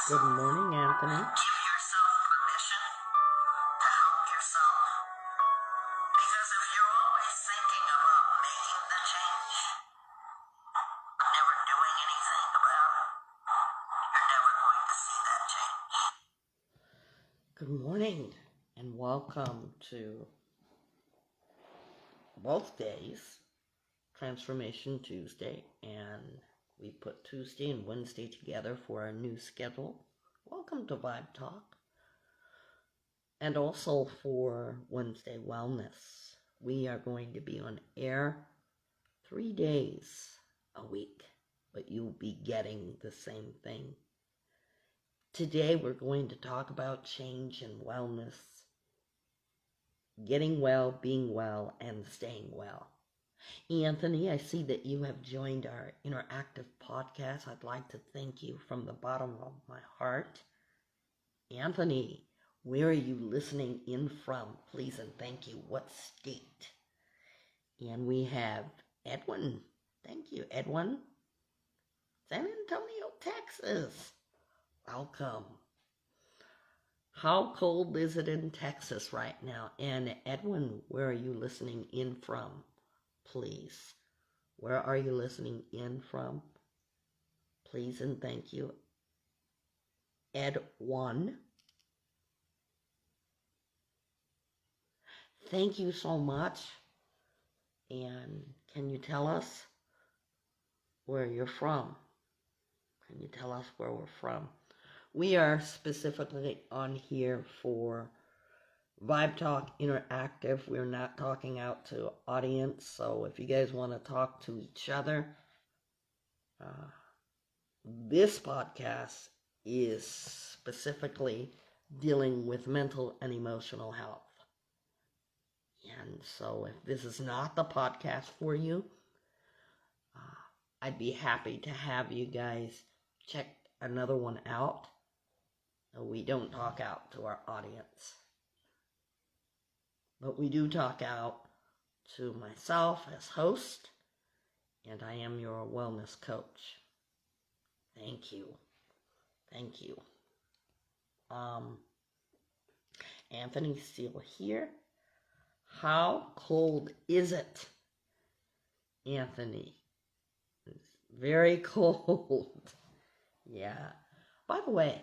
Good morning, Anthony. Give yourself permission to help yourself. Because if you're always thinking about making the change, but never doing anything about it, you're never going to see that change. Good morning, and welcome to both days, Transformation Tuesday, and we put Tuesday and Wednesday together for our new schedule. Welcome to Vibe Talk. And also for Wednesday Wellness. We are going to be on air 3 days a week, but you'll be getting the same thing. Today we're going to talk about change and wellness, getting well, being well, and staying well. Anthony, I see that you have joined our interactive podcast. I'd like to thank you from the bottom of my heart. Anthony, where are you listening in from? Please and thank you. What state? And we have Edwin. Thank you, Edwin. San Antonio, Texas. Welcome. How cold is it in Texas right now? And Edwin, where are you listening in from? Please. Where are you listening in from? Please and thank you. Ed1. Thank you so much. And can you tell us where you're from? Can you tell us where we're from? We are specifically on here for Vibe Talk Interactive. We're not talking out to audience, so if you guys want to talk to each other, this podcast is specifically dealing with mental and emotional health. And so if this is not the podcast for you, I'd be happy to have you guys check another one out. We don't talk out to our audience, but we do talk out to myself as host, and I am your wellness coach. Thank you. Thank you. Anthony's still here. How cold is it, Anthony? It's very cold. Yeah. By the way,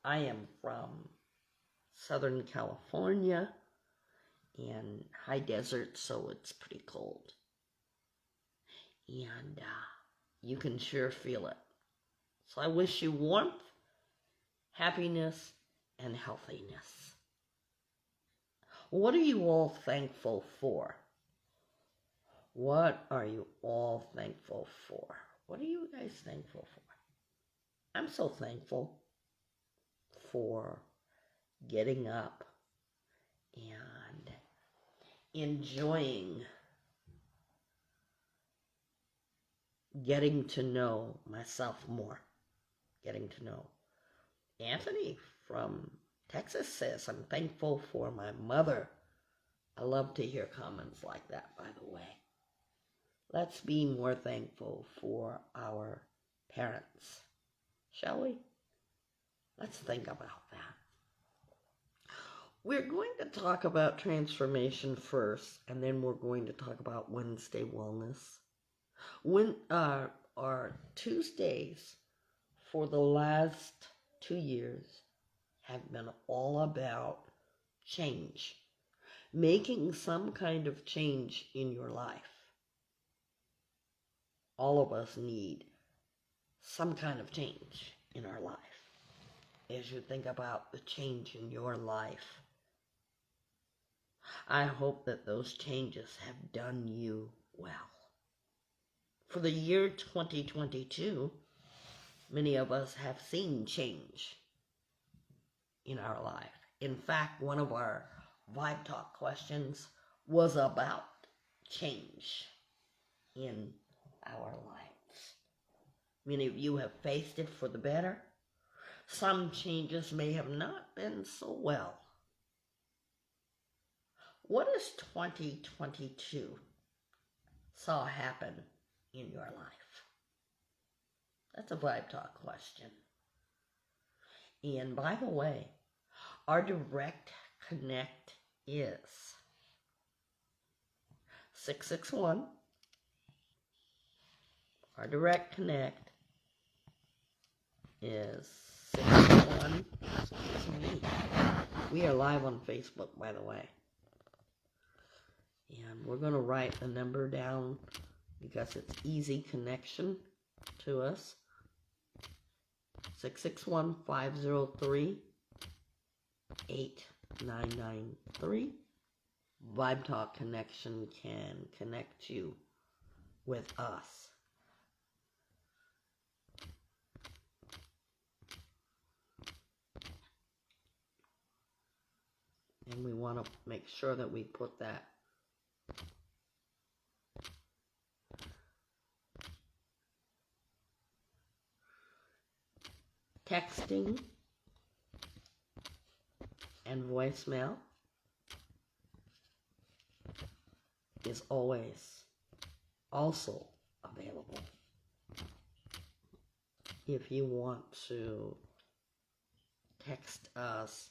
I am from Southern California and high desert, so it's pretty cold. And you can sure feel it. So I wish you warmth, happiness, and healthiness. What are you all thankful for? What are you all thankful for? What are you guys thankful for? I'm so thankful for getting up and enjoying getting to know myself more. Getting to know. Anthony from Texas says, I'm thankful for my mother. I love to hear comments like that, by the way. Let's be more thankful for our parents, shall we? Let's think about that. We're going to talk about transformation first, and then we're going to talk about Wednesday wellness. Our Tuesdays for the last 2 years have been all about change, making some kind of change in your life. All of us need some kind of change in our life. As you think about the change in your life, I hope that those changes have done you well. For the year 2022, many of us have seen change in our life. In fact, one of our Vibe Talk questions was about change in our lives. Many of you have faced it for the better. Some changes may have not been so well. What is 2022 saw happen in your life? That's a Vibe Talk question. And by the way, our direct connect is 661. Our direct connect is 661. Excuse me. We are live on Facebook, by the way. And we're going to write the number down because it's easy connection to us. 661-503-8993. Vibe Talk Connection can connect you with us. And we want to make sure that we put that texting and voicemail is always also available. If you want to text us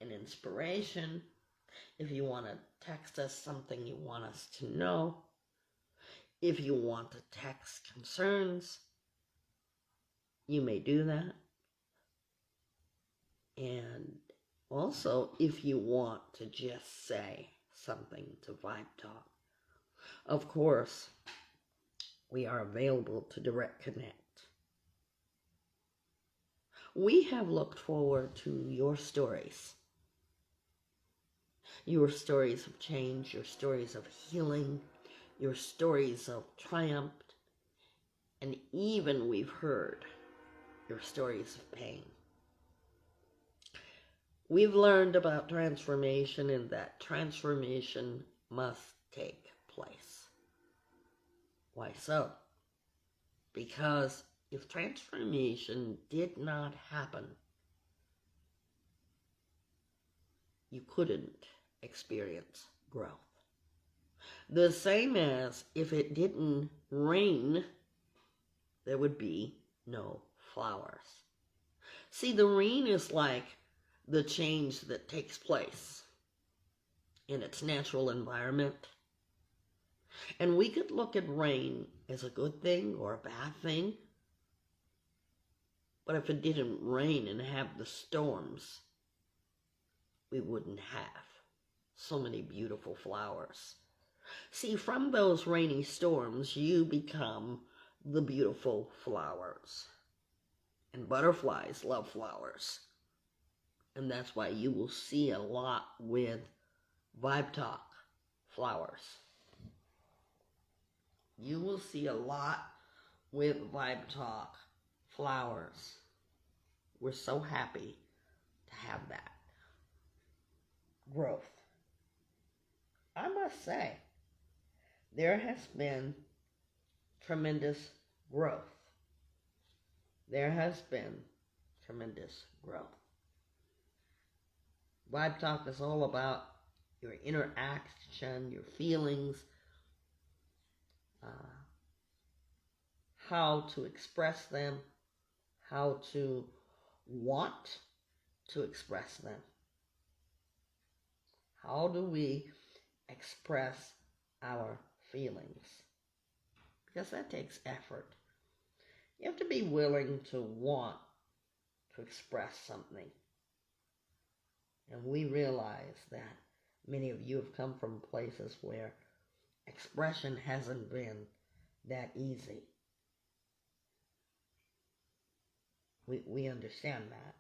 an inspiration, if you want to text us something you want us to know, if you want to text concerns, you may do that. And also, if you want to just say something to Vibe Talk, of course, we are available to direct connect. We have looked forward to your stories. Your stories of change, your stories of healing, your stories of triumph, and even we've heard your stories of pain. We've learned about transformation and that transformation must take place. Why so? Because if transformation did not happen, you couldn't experience growth. The same as if it didn't rain, there would be no flowers. See, the rain is like the change that takes place in its natural environment. And we could look at rain as a good thing or a bad thing. But if it didn't rain and have the storms, we wouldn't have so many beautiful flowers. See, from those rainy storms, you become the beautiful flowers. And butterflies love flowers. And that's why you will see a lot with Vibe Talk flowers. You will see a lot with Vibe Talk flowers. We're so happy to have that growth. I must say, there has been tremendous growth. There has been tremendous growth. Vibe Talk is all about your interaction, your feelings, how to express them, how to want to express them. How do we express our feelings? Because that takes effort. You have to be willing to want to express something. And we realize that many of you have come from places where expression hasn't been that easy. We understand that.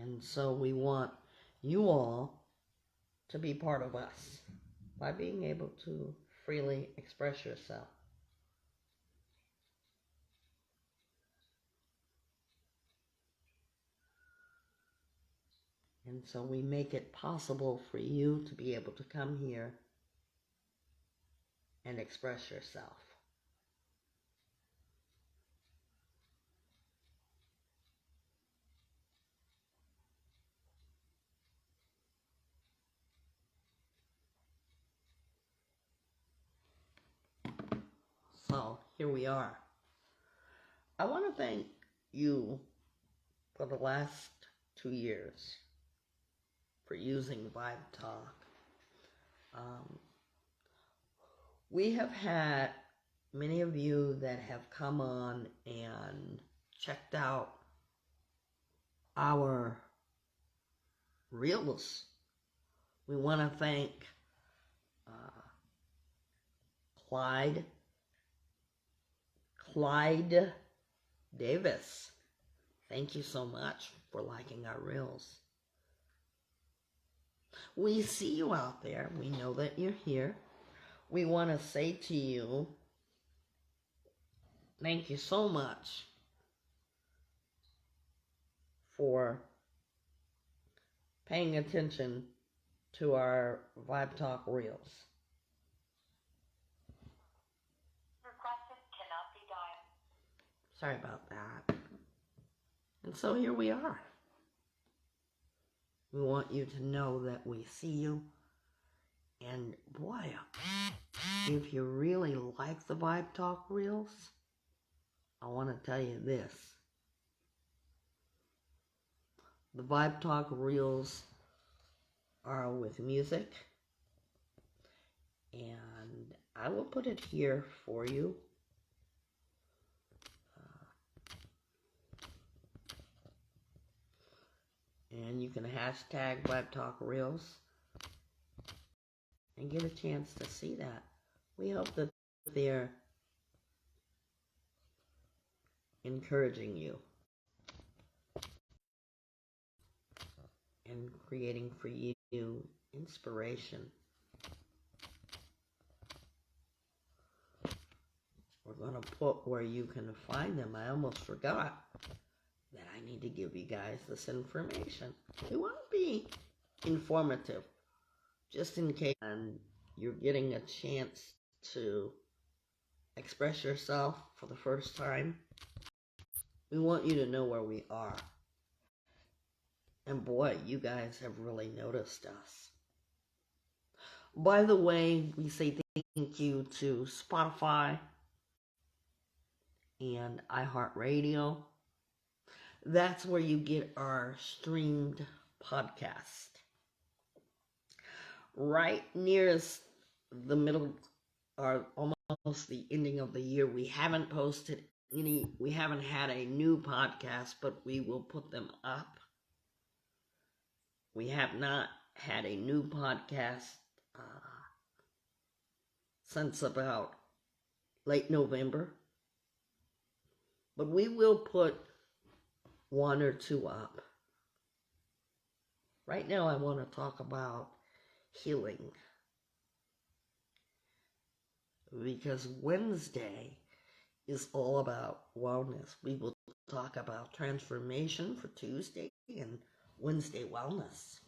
And so we want you all to be part of us by being able to freely express yourself. And so we make it possible for you to be able to come here and express yourself. here we are. I want to thank you for the last 2 years for using Vibe Talk. We have had many of you that have come on and checked out our reels. We want to thank Clyde Davis. Thank you so much for liking our reels. We see you out there. We know that you're here. We want to say to you, thank you so much for paying attention to our Vibe Talk reels. Requested cannot be dialed. Sorry about that. And so here we are. We want you to know that we see you. And boy, if you really like the Vibe Talk reels, I want to tell you this. The Vibe Talk reels are with music. And I will put it here for you. And you can hashtag Vibe Talk reels and get a chance to see that. We hope that they're encouraging you and creating for you inspiration. We're going to put where you can find them. I almost forgot that I need to give you guys this information. We want to be informative, just in case and you're getting a chance to express yourself for the first time. We want you to know where we are. And boy, you guys have really noticed us. By the way, we say thank you to Spotify and iHeartRadio. That's where you get our streamed podcast. Right near the middle, or almost the ending of the year, we haven't posted we haven't had a new podcast, but we will put them up. We have not had a new podcast since about late November. But we will put 1 or 2 up. Right now I want to talk about healing. Because Wednesday is all about wellness. We will talk about transformation for Tuesday and Wednesday wellness.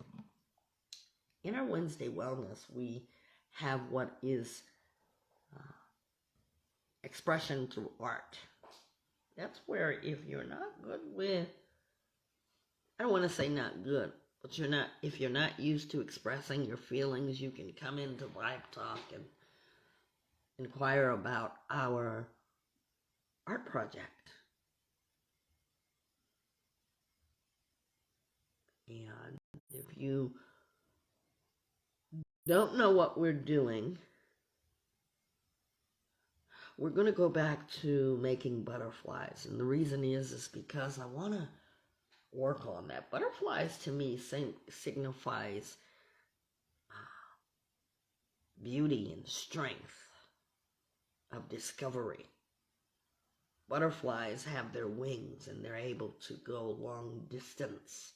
In our Wednesday wellness, we have what is expression through art. That's where if you're not good with, I don't want to say not good, but if you're not used to expressing your feelings, you can come into Vibe Talk and inquire about our art project. And if you don't know what we're doing, we're going to go back to making butterflies. And the reason is because I want to work on that. Butterflies to me signifies beauty and strength of discovery. Butterflies have their wings and they're able to go long distance.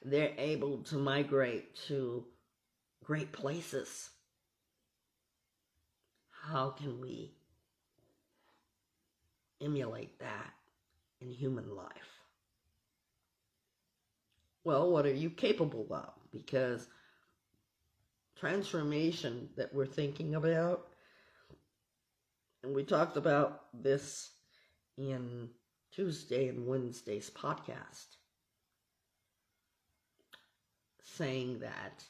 They're able to migrate to great places. How can we emulate that in human life? Well, what are you capable of? Because transformation that we're thinking about, and we talked about this in Tuesday and Wednesday's podcast, saying that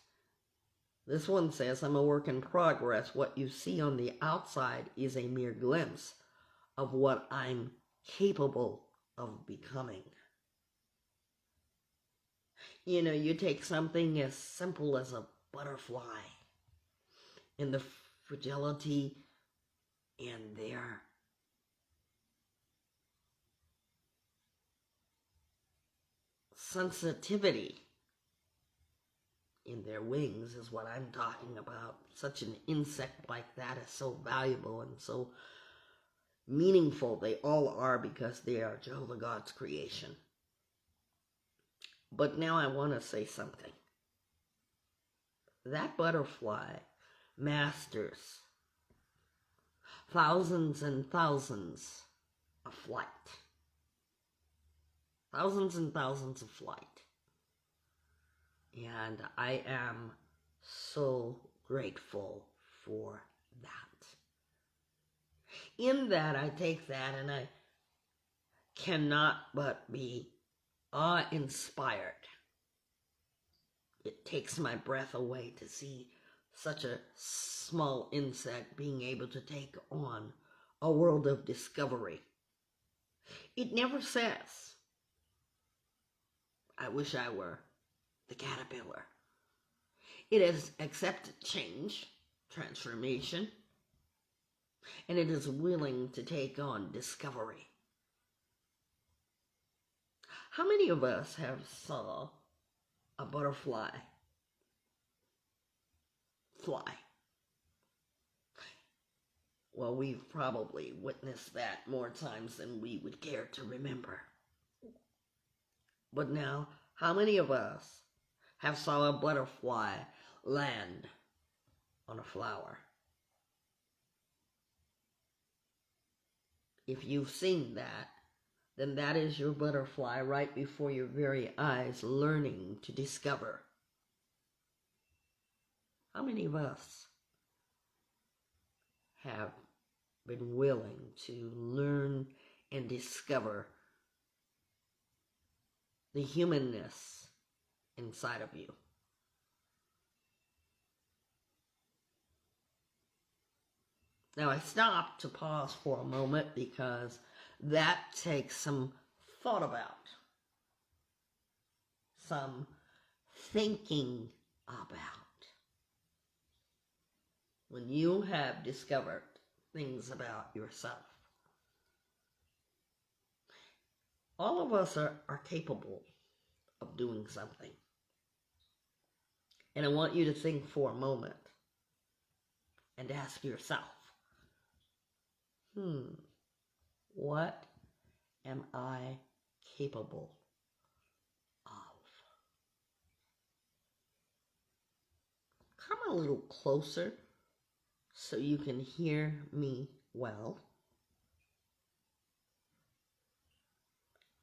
This one says, I'm a work in progress. What you see on the outside is a mere glimpse of what I'm capable of becoming. You know, you take something as simple as a butterfly and the fragility and their sensitivity in their wings is what I'm talking about. Such an insect like that is so valuable and so meaningful. They all are because they are Jehovah God's creation. But now I want to say something. That butterfly masters thousands and thousands of flight. Thousands and thousands of flight. And I am so grateful for that. In that, I take that and I cannot but be awe-inspired. It takes my breath away to see such a small insect being able to take on a world of discovery. It never says, I wish I were the caterpillar. It has accepted change, transformation, and it is willing to take on discovery. How many of us have saw a butterfly fly? Well, we've probably witnessed that more times than we would care to remember. But now, how many of us have saw a butterfly land on a flower? If you've seen that, then that is your butterfly right before your very eyes, learning to discover. How many of us have been willing to learn and discover the humanness inside of you? Now I stopped to pause for a moment because that takes some thought about, some thinking about. When you have discovered things about yourself, all of us are capable of doing something. And I want you to think for a moment and ask yourself, what am I capable of? Come a little closer so you can hear me well.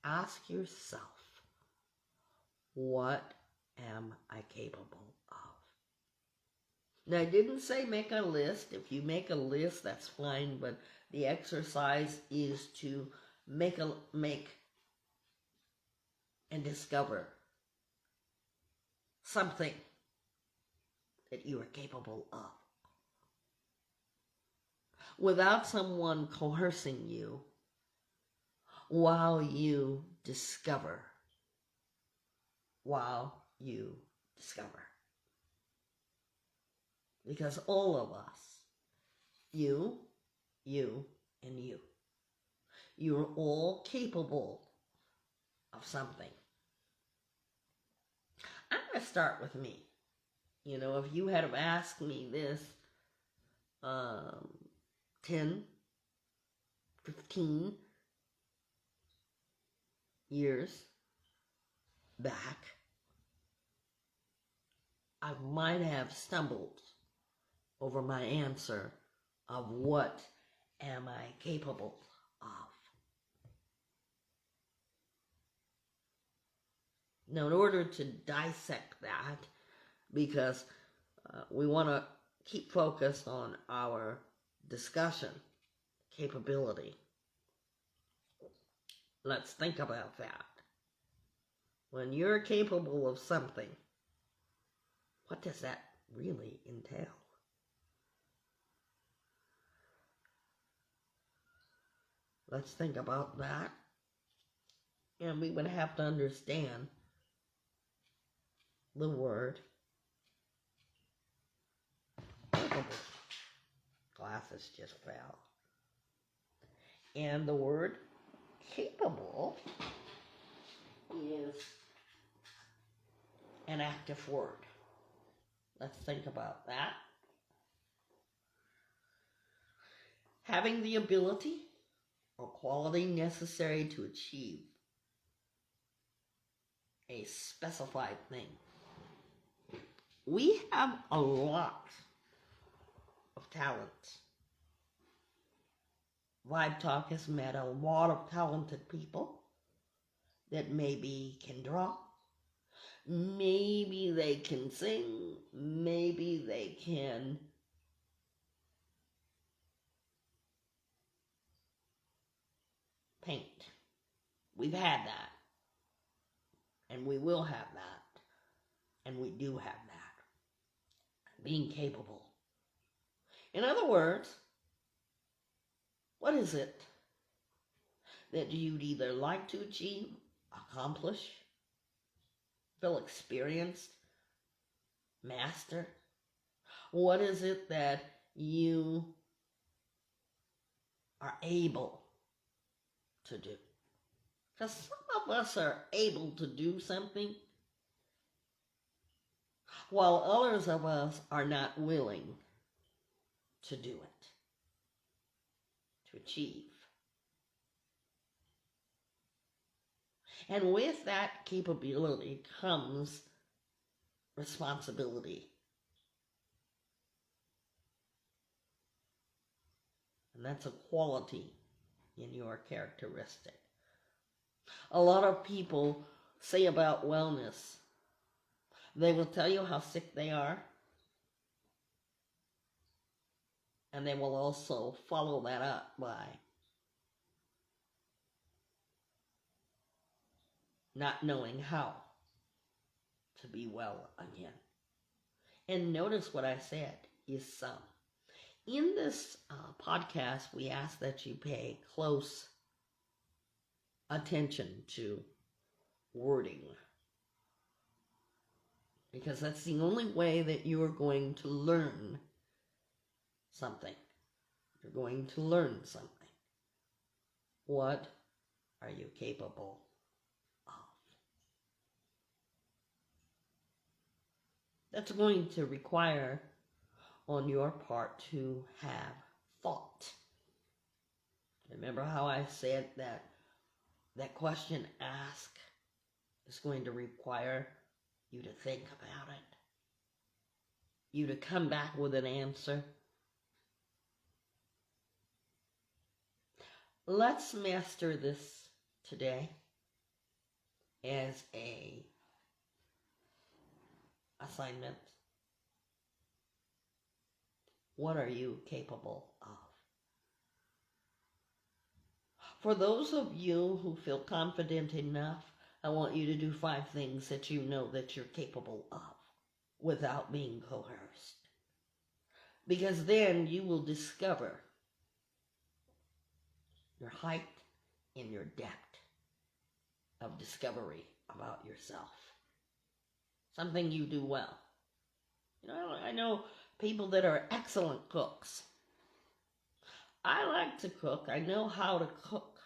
Ask yourself, what am I capable of? Now, I didn't say make a list. If you make a list, that's fine, but the exercise is to make and discover something that you are capable of, without someone coercing you while you discover. Because all of us, you, and you're all capable of something. I'm going to start with me. You know, if you had asked me this 10, 15 years back, I might have stumbled over my answer of what am I capable of. Now, in order to dissect that, because we want to keep focused on our discussion capability, let's think about that. When you're capable of something, what does that really entail? Let's think about that. And we would have to understand the word capable. Glasses just fell. And the word capable is an active word. Let's think about that. Having the ability or quality necessary to achieve a specified thing. We have a lot of talents. Vibe Talk has met a lot of talented people that maybe can draw, maybe they can sing, maybe they can paint. We've had that, and we will have that, and we do have that. Being capable. In other words, what is it that you'd either like to achieve, accomplish, feel experienced, master? What is it that you are able to do? Because some of us are able to do something, while others of us are not willing to do it, to achieve. And with that capability comes responsibility. And that's a quality in your characteristic. A lot of people say about wellness, they will tell you how sick they are, and they will also follow that up by not knowing how to be well again. And notice what I said is some. In this podcast, we ask that you pay close attention to wording, because that's the only way that you are going to learn something. You're going to learn something. What are you capable of? That's going to require on your part to have thought. Remember how I said that question ask is going to require you to think about it, you to come back with an answer. Let's master this today as a assignment. What are you capable of? For those of you who feel confident enough, I want you to do 5 things that you know that you're capable of without being coerced. Because then you will discover your height and your depth of discovery about yourself. Something you do well. I know people that are excellent cooks. I like to cook. I know how to cook.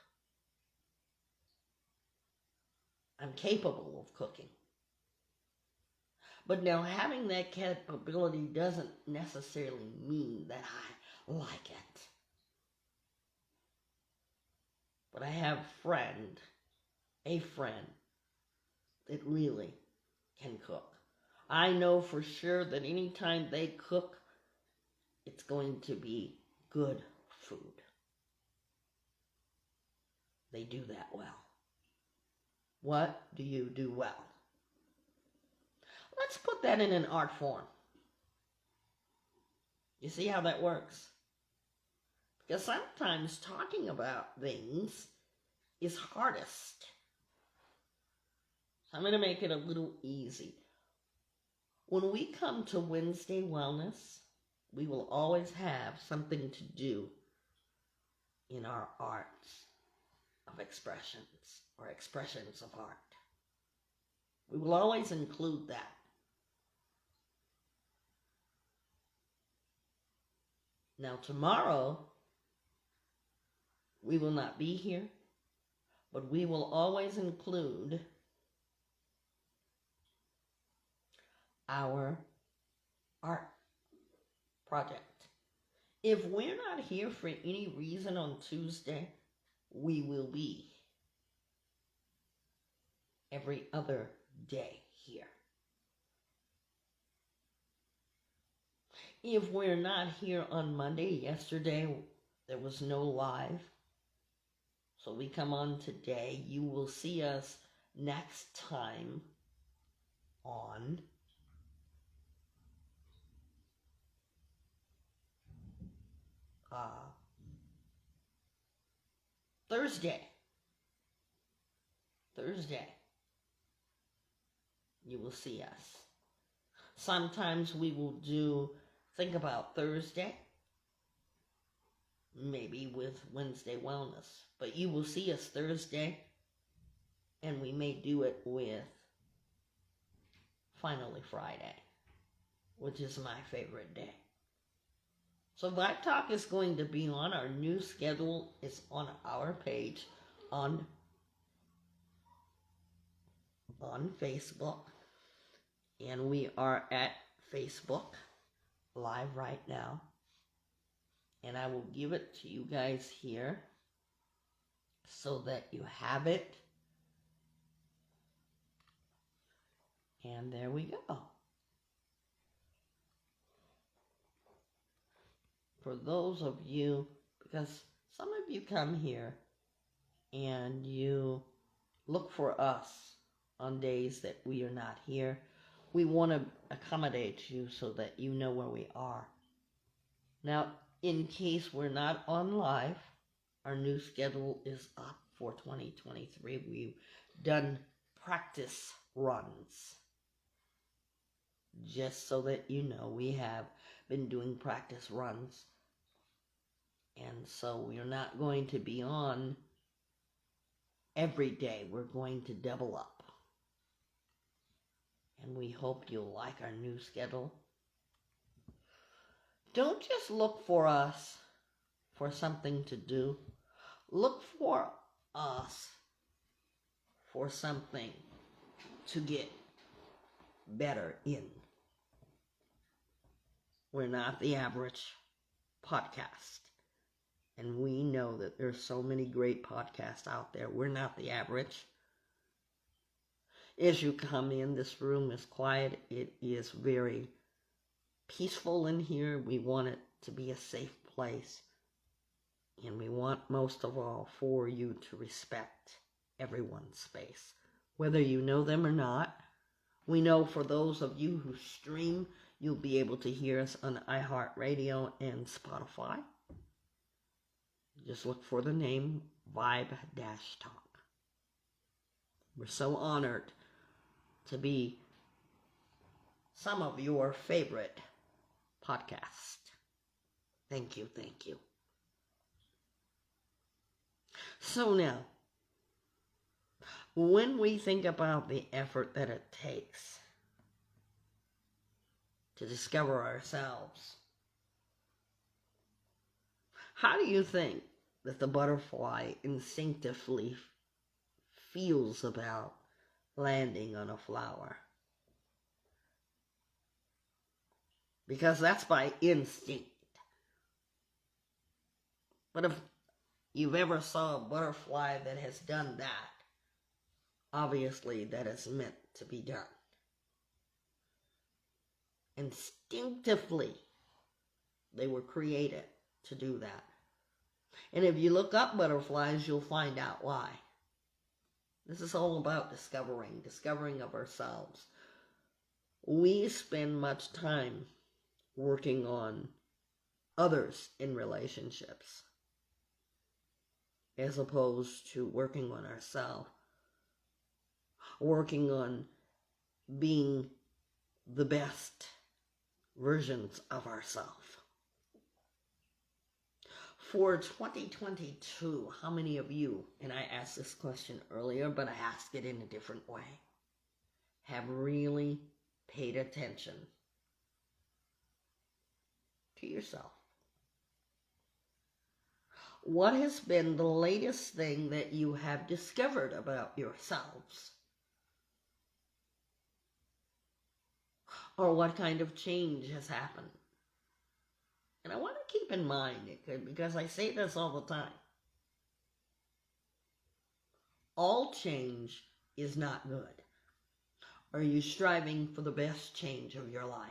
I'm capable of cooking. But now having that capability doesn't necessarily mean that I like it. But I have a friend that really can cook. I know for sure that anytime they cook, it's going to be good food. They do that well. What do you do well? Let's put that in an art form. You see how that works? Because sometimes talking about things is hardest. So I'm going to make it a little easy. When we come to Wednesday Wellness, we will always have something to do in our arts of expressions or expressions of art. We will always include that. Now tomorrow, we will not be here, but we will always include our art project. If we're not here for any reason on Tuesday, we will be every other day here. If we're not here on Monday, yesterday there was no live, so we come on today. You will see us next time on Thursday. You will see us. Sometimes we will think about Thursday, maybe with Wednesday Wellness. But you will see us Thursday, and we may do it with finally Friday, which is my favorite day. So Vibe Talk is going to be on. Our new schedule is on our page on Facebook. And we are at Facebook live right now. And I will give it to you guys here so that you have it. And there we go. For those of you, because some of you come here and you look for us on days that we are not here, we want to accommodate you so that you know where we are. Now, in case we're not on live, our new schedule is up for 2023. We've done practice runs. Just so that you know, we have been doing practice runs. And so we're not going to be on every day. We're going to double up. And we hope you'll like our new schedule. Don't just look for us for something to do. Look for us for something to get better in. We're not the average podcast. And we know that there's so many great podcasts out there. We're not the average. As you come in, this room is quiet. It is very peaceful in here. We want it to be a safe place. And we want, most of all, for you to respect everyone's space, whether you know them or not. We know for those of you who stream, you'll be able to hear us on iHeartRadio and Spotify. Just look for the name Vibe-Talk. We're so honored to be some of your favorite podcasts. Thank you. So now, when we think about the effort that it takes to discover ourselves, how do you think that the butterfly instinctively feels about landing on a flower? Because that's by instinct. But if you've ever saw a butterfly that has done that, obviously that is meant to be done. Instinctively, they were created to do that. And if you look up butterflies, you'll find out why. This is all about discovering of ourselves. We spend much time working on others in relationships as opposed to working on ourselves, working on being the best versions of ourselves. For 2022, how many of you, and I asked this question earlier, but I asked it in a different way, have really paid attention to yourself? What has been the latest thing that you have discovered about yourselves? Or what kind of change has happened? And I want to keep in mind, because I say this all the time, all change is not good. Are you striving for the best change of your life?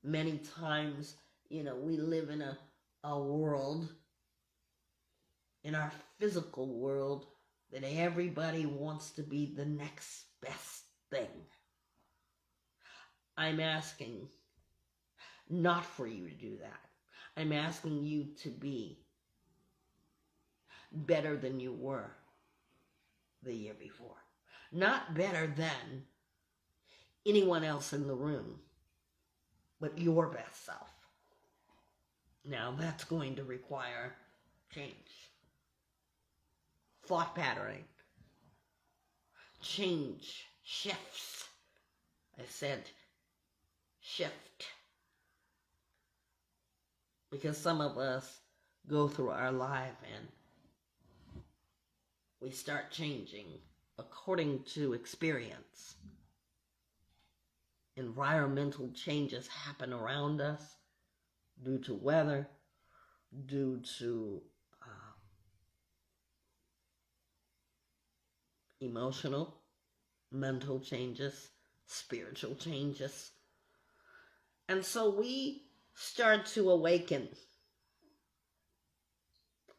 Many times, we live in a world, in our physical world, that everybody wants to be the next best thing. I'm asking not for you to do that. I'm asking you to be better than you were the year before. Not better than anyone else in the room, but your best self. Now, that's going to require change. Thought patterning. Change. Shifts. I said shift. Because some of us go through our life and we start changing according to experience. Environmental changes happen around us due to weather, due to emotional, mental changes, spiritual changes. And so we start to awaken.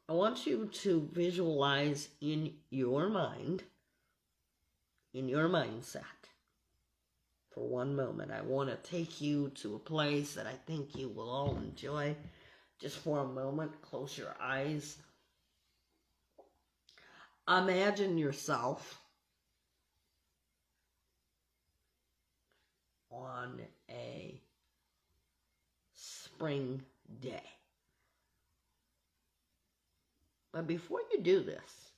I want you to visualize in your mind, in your mindset, for one moment. I want to take you to a place that I think you will all enjoy. Just for a moment, close your eyes. Imagine yourself on a spring day. But before you do this,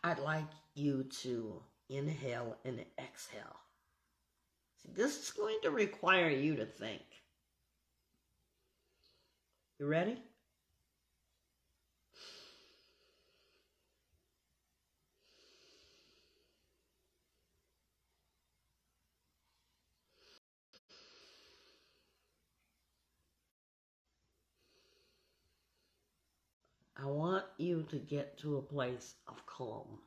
I'd like you to inhale and exhale. See, this is going to require you to think. You ready? I want you to get to a place of calm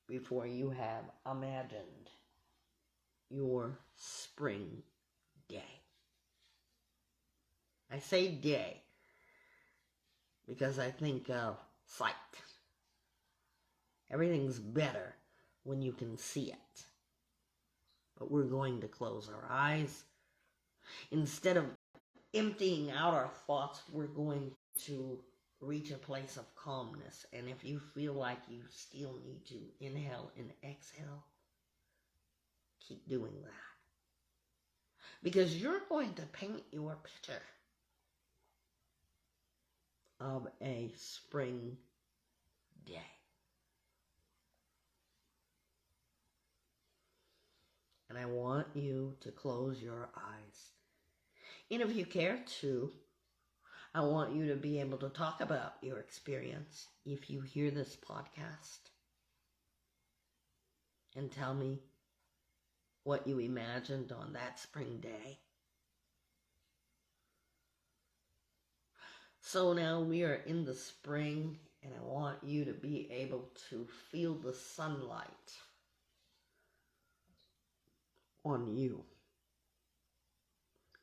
before you have imagined your spring day. I say day because I think of sight. Everything's better when you can see it. But we're going to close our eyes. Instead of emptying out our thoughts, we're going to reach a place of calmness. And if you feel like you still need to inhale and exhale, keep doing that. Because you're going to paint your picture of a spring day. And I want you to close your eyes. And if you care to, I want you to be able to talk about your experience if you hear this podcast. And tell me what you imagined on that spring day. So now we are in the spring, and I want you to be able to feel the sunlight on you.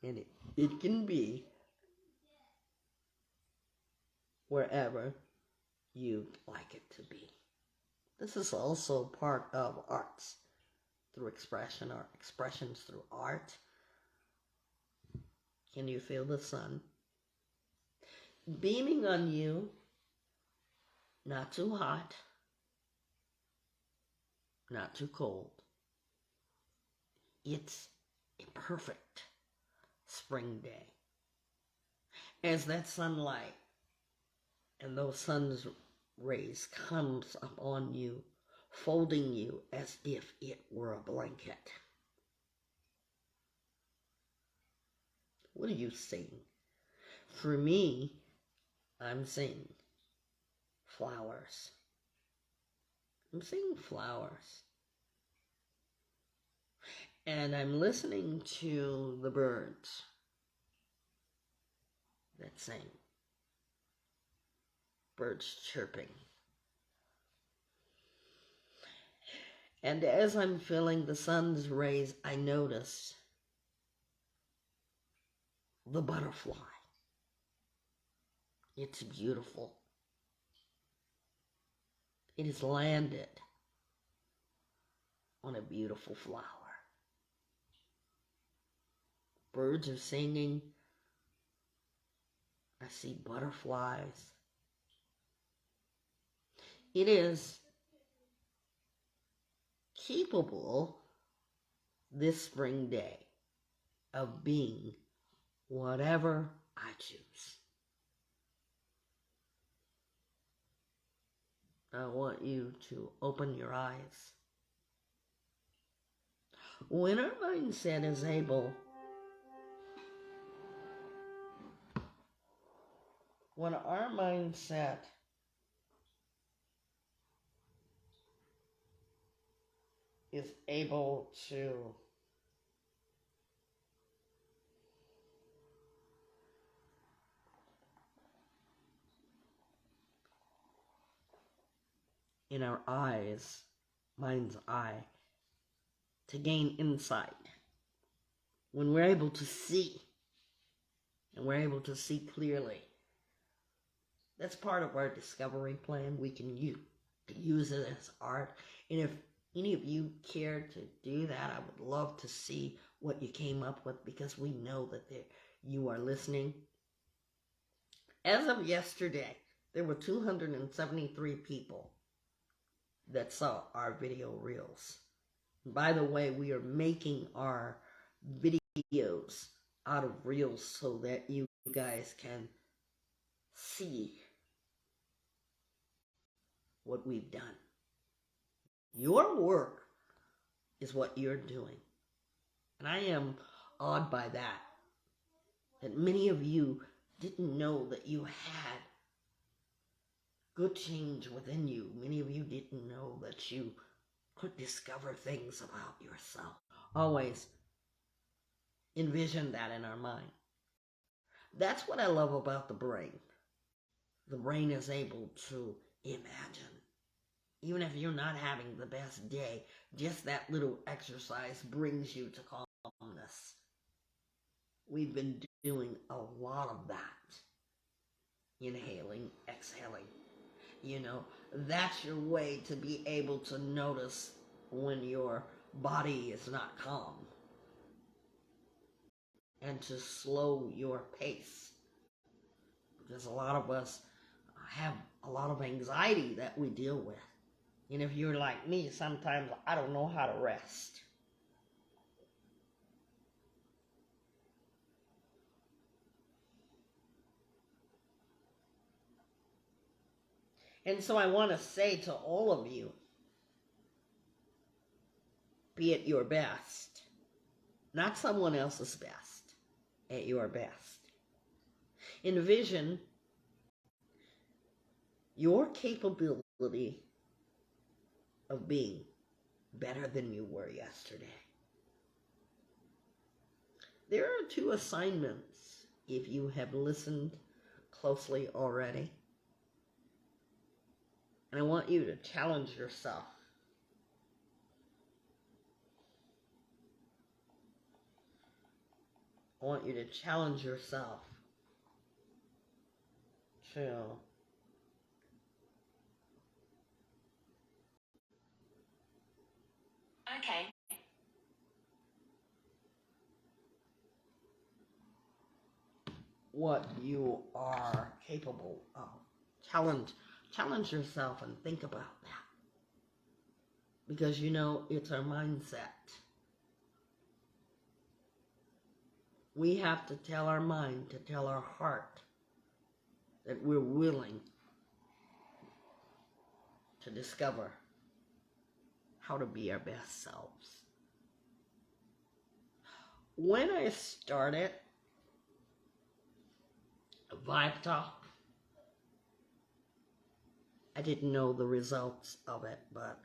And it can be wherever you'd like it to be. This is also part of arts through expression, or expressions through art. Can you feel the sun beaming on you? Not too hot, not too cold, It's a perfect spring day. As that sunlight and those sun's rays comes upon you, folding you as if it were a blanket. What are you seeing? For me, I'm seeing flowers. I'm seeing flowers. And I'm listening to the birds that sing. Birds chirping. And as I'm feeling the sun's rays, I notice the butterfly. It's beautiful. It has landed on a beautiful flower. Birds are singing. I see butterflies. It is capable this spring day of being whatever I choose. I want you to open your eyes. When our mindset is able, when our mindset is able to in our eyes, mind's eye, to gain insight. When we're able to see, and we're able to see clearly, that's part of our discovery plan. We can use it as art. And if any of you care to do that, I would love to see what you came up with, because we know that you are listening. As of yesterday, there were 273 people that saw our video reels. By the way, we are making our videos out of reels so that you guys can see what we've done. Your work is what you're doing. And I am awed by that many of you didn't know that you had good change within you. Many of you didn't know that you could discover things about yourself. Always envision that in our mind. That's what I love about the brain. The brain is able to imagine. Even if you're not having the best day, just that little exercise brings you to calmness. We've been doing a lot of that. Inhaling, exhaling. That's your way to be able to notice when your body is not calm. And to slow your pace. Because a lot of us have a lot of anxiety that we deal with. And if you're like me, sometimes I don't know how to rest. And so I want to say to all of you, be at your best. Not someone else's best. At your best. Envision your capability of being better than you were yesterday. There are 2 assignments if you have listened closely already. And I want you to challenge yourself. I want you to challenge yourself to Okay. what you are capable of. Challenge yourself and think about that. Because it's our mindset We have to tell our mind, to tell our heart that we're willing to discover how to be our best selves. When I started Vibe Talk, I didn't know the results of it, but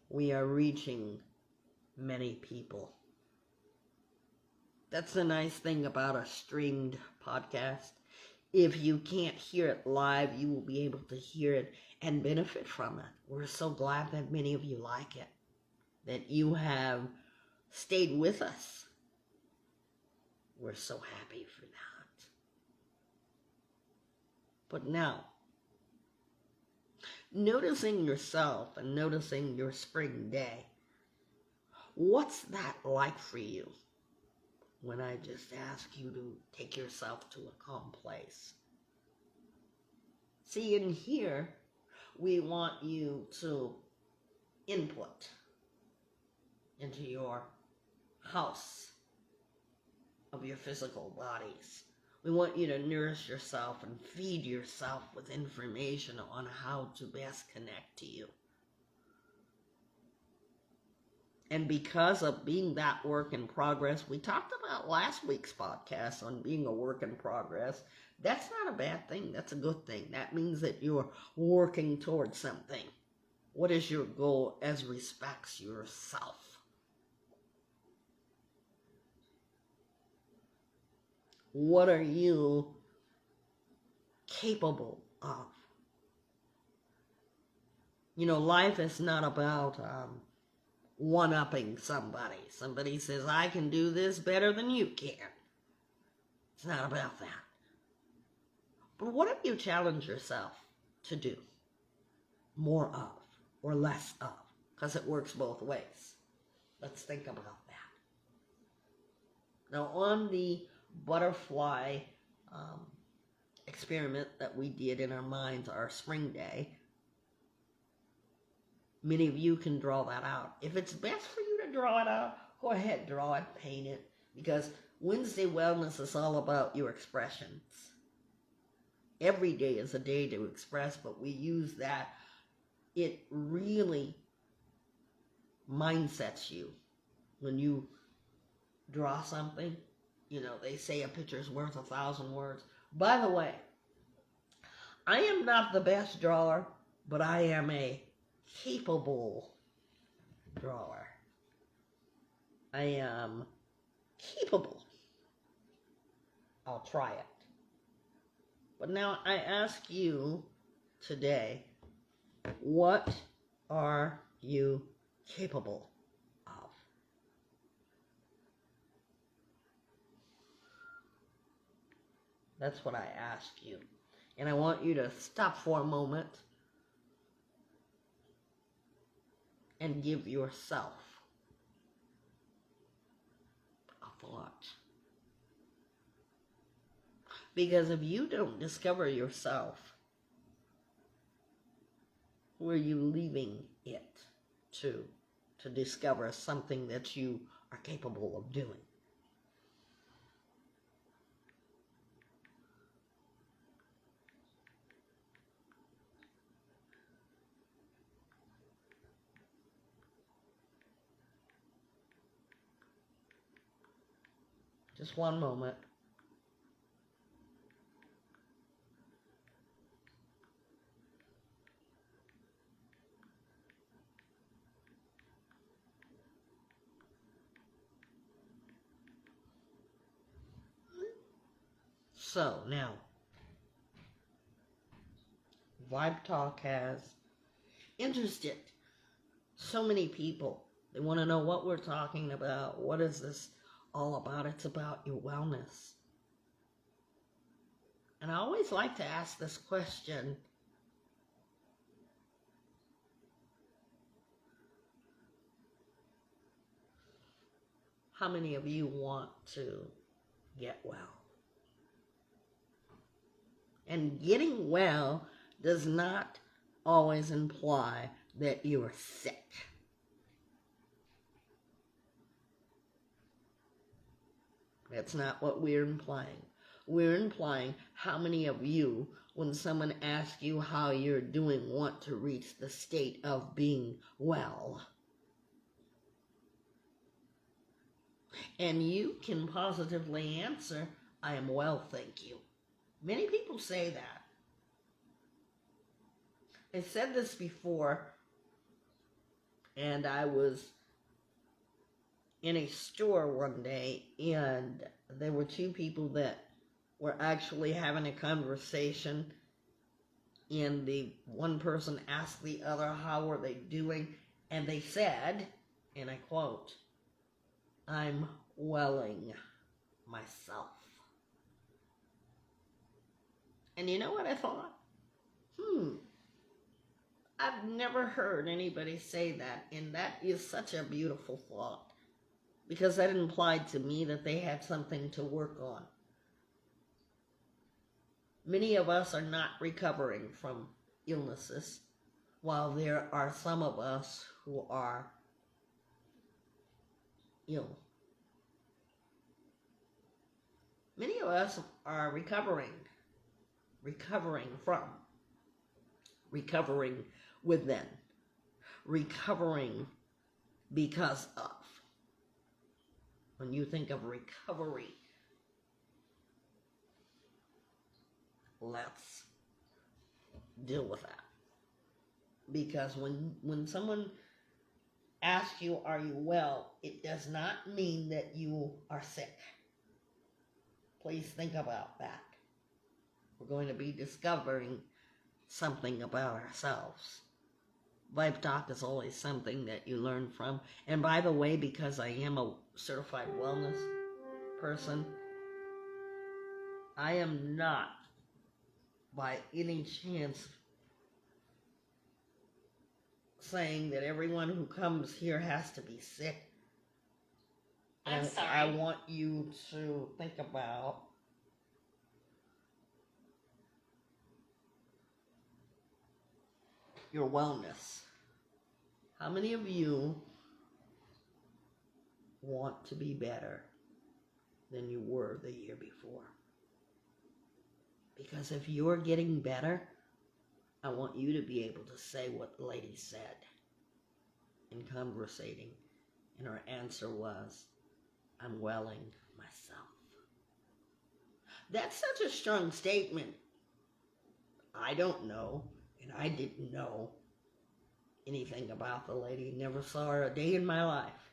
we are reaching many people. That's the nice thing about a streamed podcast. If you can't hear it live, you will be able to hear it and benefit from it. We're so glad that many of you like it, that you have stayed with us. We're so happy for that. But now, noticing yourself and noticing your spring day, what's that like for you? When I just ask you to take yourself to a calm place. See, in here, we want you to input into your house of your physical bodies. We want you to nourish yourself and feed yourself with information on how to best connect to you. And because of being that work in progress, we talked about last week's podcast on being a work in progress. That's not a bad thing. That's a good thing. That means that you're working towards something. What is your goal as respects yourself? What are you capable of? You know, life is not about one-upping somebody. Somebody says, I can do this better than you can. It's not about that. But what if you challenge yourself to do more of or less of? Because it works both ways. Let's think about that. Now, on the butterfly experiment that we did in our minds, our spring day, many of you can draw that out. If it's best for you to draw it out, go ahead, draw it, paint it. Because Wednesday Wellness is all about your expressions. Every day is a day to express, but we use that. It really mindsets you. When you draw something, you know, they say a picture's worth 1,000 words. By the way, I am not the best drawer, but I am a capable drawer. I am capable. I'll try it. But now I ask you today, what are you capable of? That's what I ask you. And I want you to stop for a moment and give yourself a thought. Because if you don't discover yourself, where are you leaving it to discover something that you are capable of doing? Just one moment. So now, Vibe Talk has interested so many people. They want to know what we're talking about. What is this all about? It's about your wellness. And I always like to ask this question. How many of you want to get well? And getting well does not always imply that you are sick. That's not what we're implying. We're implying how many of you, when someone asks you how you're doing, want to reach the state of being well. And you can positively answer, I am well, thank you. Many people say that. I said this before, and I was in a store one day, and there were two people that were actually having a conversation, and the one person asked the other how are they doing, and they said, and I quote, I'm welling myself. And you know what I thought? I've never heard anybody say that, and that is such a beautiful thought, because that implied to me that they had something to work on. Many of us are not recovering from illnesses, while there are some of us who are ill. Many of us are recovering from, recovering within, recovering because of. When you think of recovery, let's deal with that. Because when someone asks you, are you well, it does not mean that you are sick. Please think about that. We're going to be discovering something about ourselves. Vibe Talk is always something that you learn from. And by the way, because I am a certified wellness person, I am not by any chance saying that everyone who comes here has to be sick. I'm sorry. I want you to think about your wellness. How many of you want to be better than you were the year before? Because if you're getting better, I want you to be able to say what the lady said in conversating. And her answer was, I'm welling myself. That's such a strong statement. I don't know, and I didn't know anything about the lady. Never saw her a day in my life.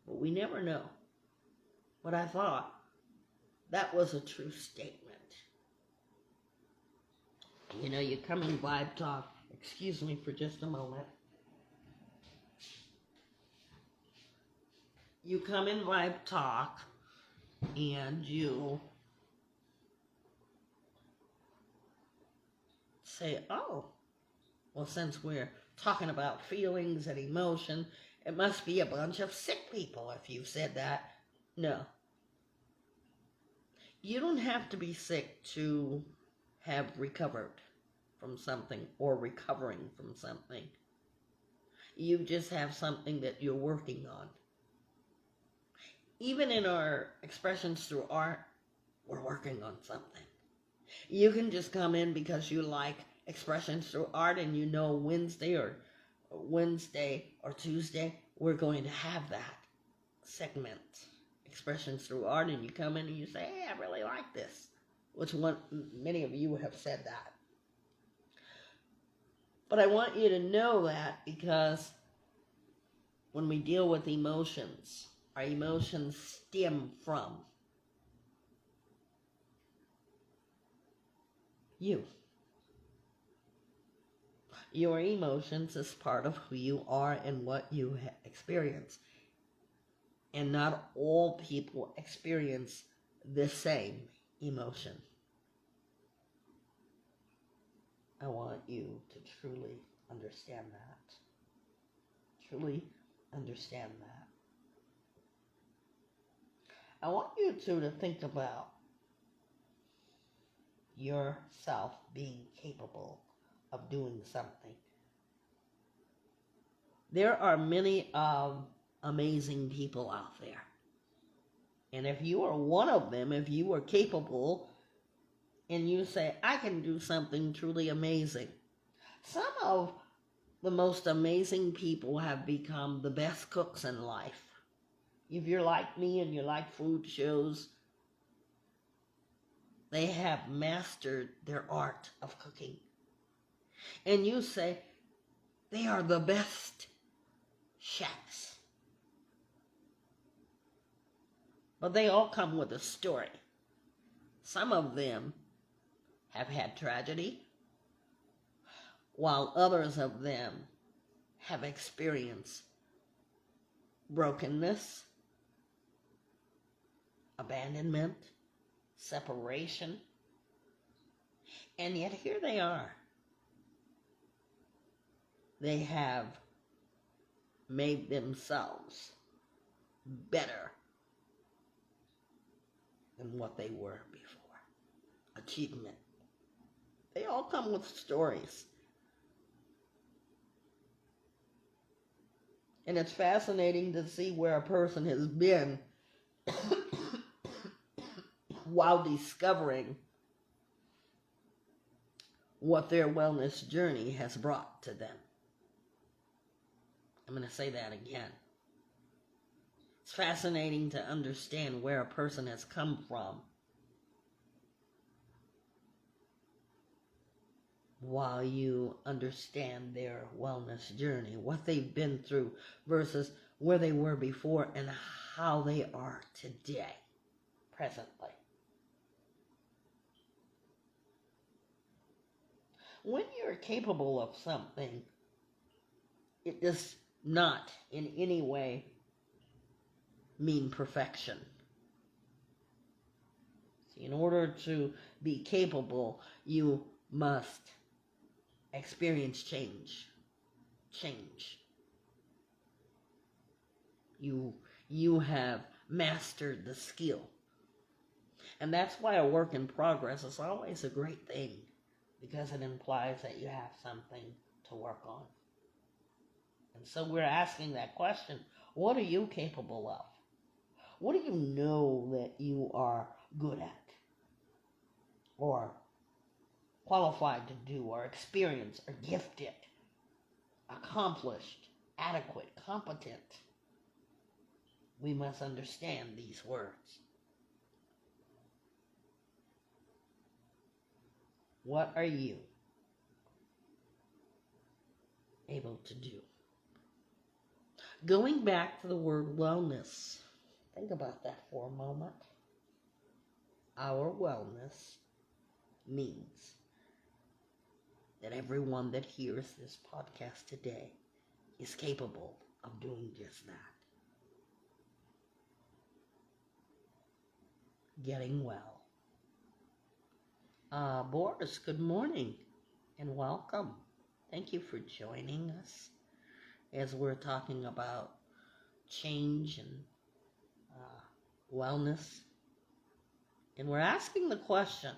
But we never know. But I thought that was a true statement. You know, you come in Vibe Talk. Excuse me for just a moment. You come in Vibe Talk and you say, oh, well, since we're talking about feelings and emotion, it must be a bunch of sick people if you said that. No. You don't have to be sick to have recovered from something or recovering from something. You just have something that you're working on. Even in our expressions through art, we're working on something. You can just come in because you like expressions through art and you know Wednesday or Tuesday, we're going to have that segment, expressions through art, and you come in and you say, hey, I really like this, which many of you have said that. But I want you to know that because when we deal with emotions, our emotions stem from you. Your emotions is part of who you are and what you experience. And not all people experience the same emotion. I want you to truly understand that. Truly understand that. I want you to think about yourself being capable of doing something. There are many amazing people out there. And if you are one of them, if you are capable and you say, I can do something truly amazing. Some of the most amazing people have become the best cooks in life. If you're like me and you like food shows, they have mastered their art of cooking. And you say, they are the best chefs. But they all come with a story. Some of them have had tragedy, while others of them have experienced brokenness, abandonment, separation, and yet here they are. They have made themselves better than what they were before. Achievement. They all come with stories. And it's fascinating to see where a person has been while discovering what their wellness journey has brought to them. I'm going to say that again. It's fascinating to understand where a person has come from while you understand their wellness journey, what they've been through versus where they were before and how they are today, presently. When you're capable of something, it does not in any way mean perfection. See, in order to be capable, you must experience change. You have mastered the skill. And that's why a work in progress is always a great thing, because it implies that you have something to work on. And so we're asking that question, what are you capable of? What do you know that you are good at, or qualified to do, or experienced, or gifted, accomplished, adequate, competent? We must understand these words. What are you able to do? Going back to the word wellness, think about that for a moment. Our wellness means that everyone that hears this podcast today is capable of doing just that. Getting well. Boris, good morning and welcome. Thank you for joining us as we're talking about change and wellness. And we're asking the question,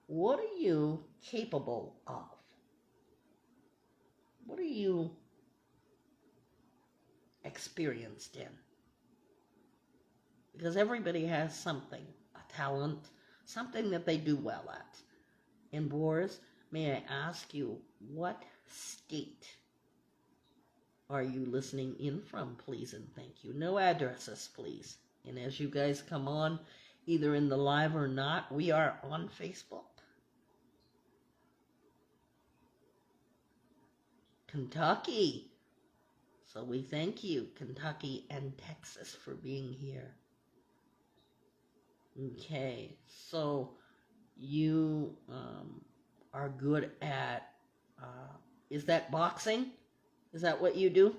what are you capable of? What are you experienced in? Because everybody has something, a talent, something that they do well at. And Boris, may I ask you, what state are you listening in from, please and thank you? No addresses, please. And as you guys come on, either in the live or not, we are on Facebook. Kentucky. So we thank you, Kentucky and Texas, for being here. Okay, so you are good at, is that boxing? Is that what you do?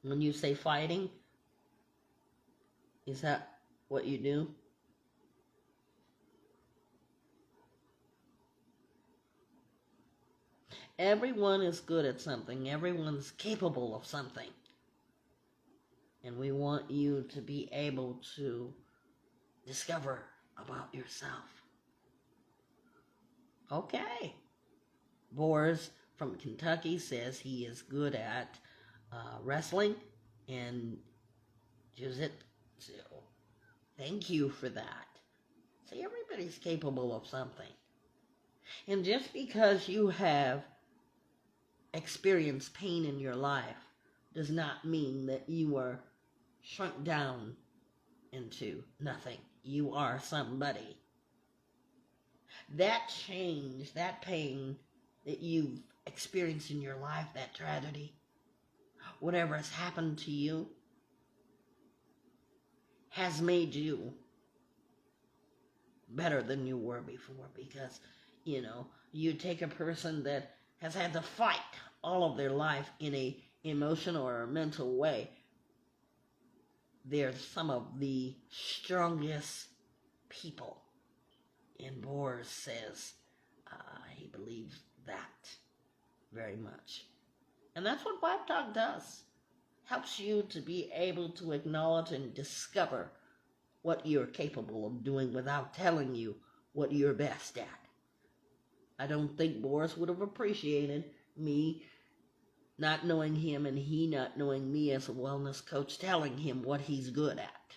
When you say fighting, is that what you do? Everyone is good at something. Everyone's capable of something. And we want you to be able to discover about yourself. Okay. Boris from Kentucky says he is good at wrestling and jiu-jitsu. Thank you for that. See, everybody's capable of something. And just because you have experienced pain in your life does not mean that you are shrunk down into nothing. You are somebody. That change, that pain that you've experienced in your life, that tragedy, whatever has happened to you, has made you better than you were before. Because, you take a person that has had to fight all of their life in a emotional or mental way. They're some of the strongest people. And Boris says he believes that very much. And that's what Vibe Talk does. Helps you to be able to acknowledge and discover what you're capable of doing without telling you what you're best at. I don't think Boris would have appreciated me not knowing him and he not knowing me as a wellness coach, telling him what he's good at.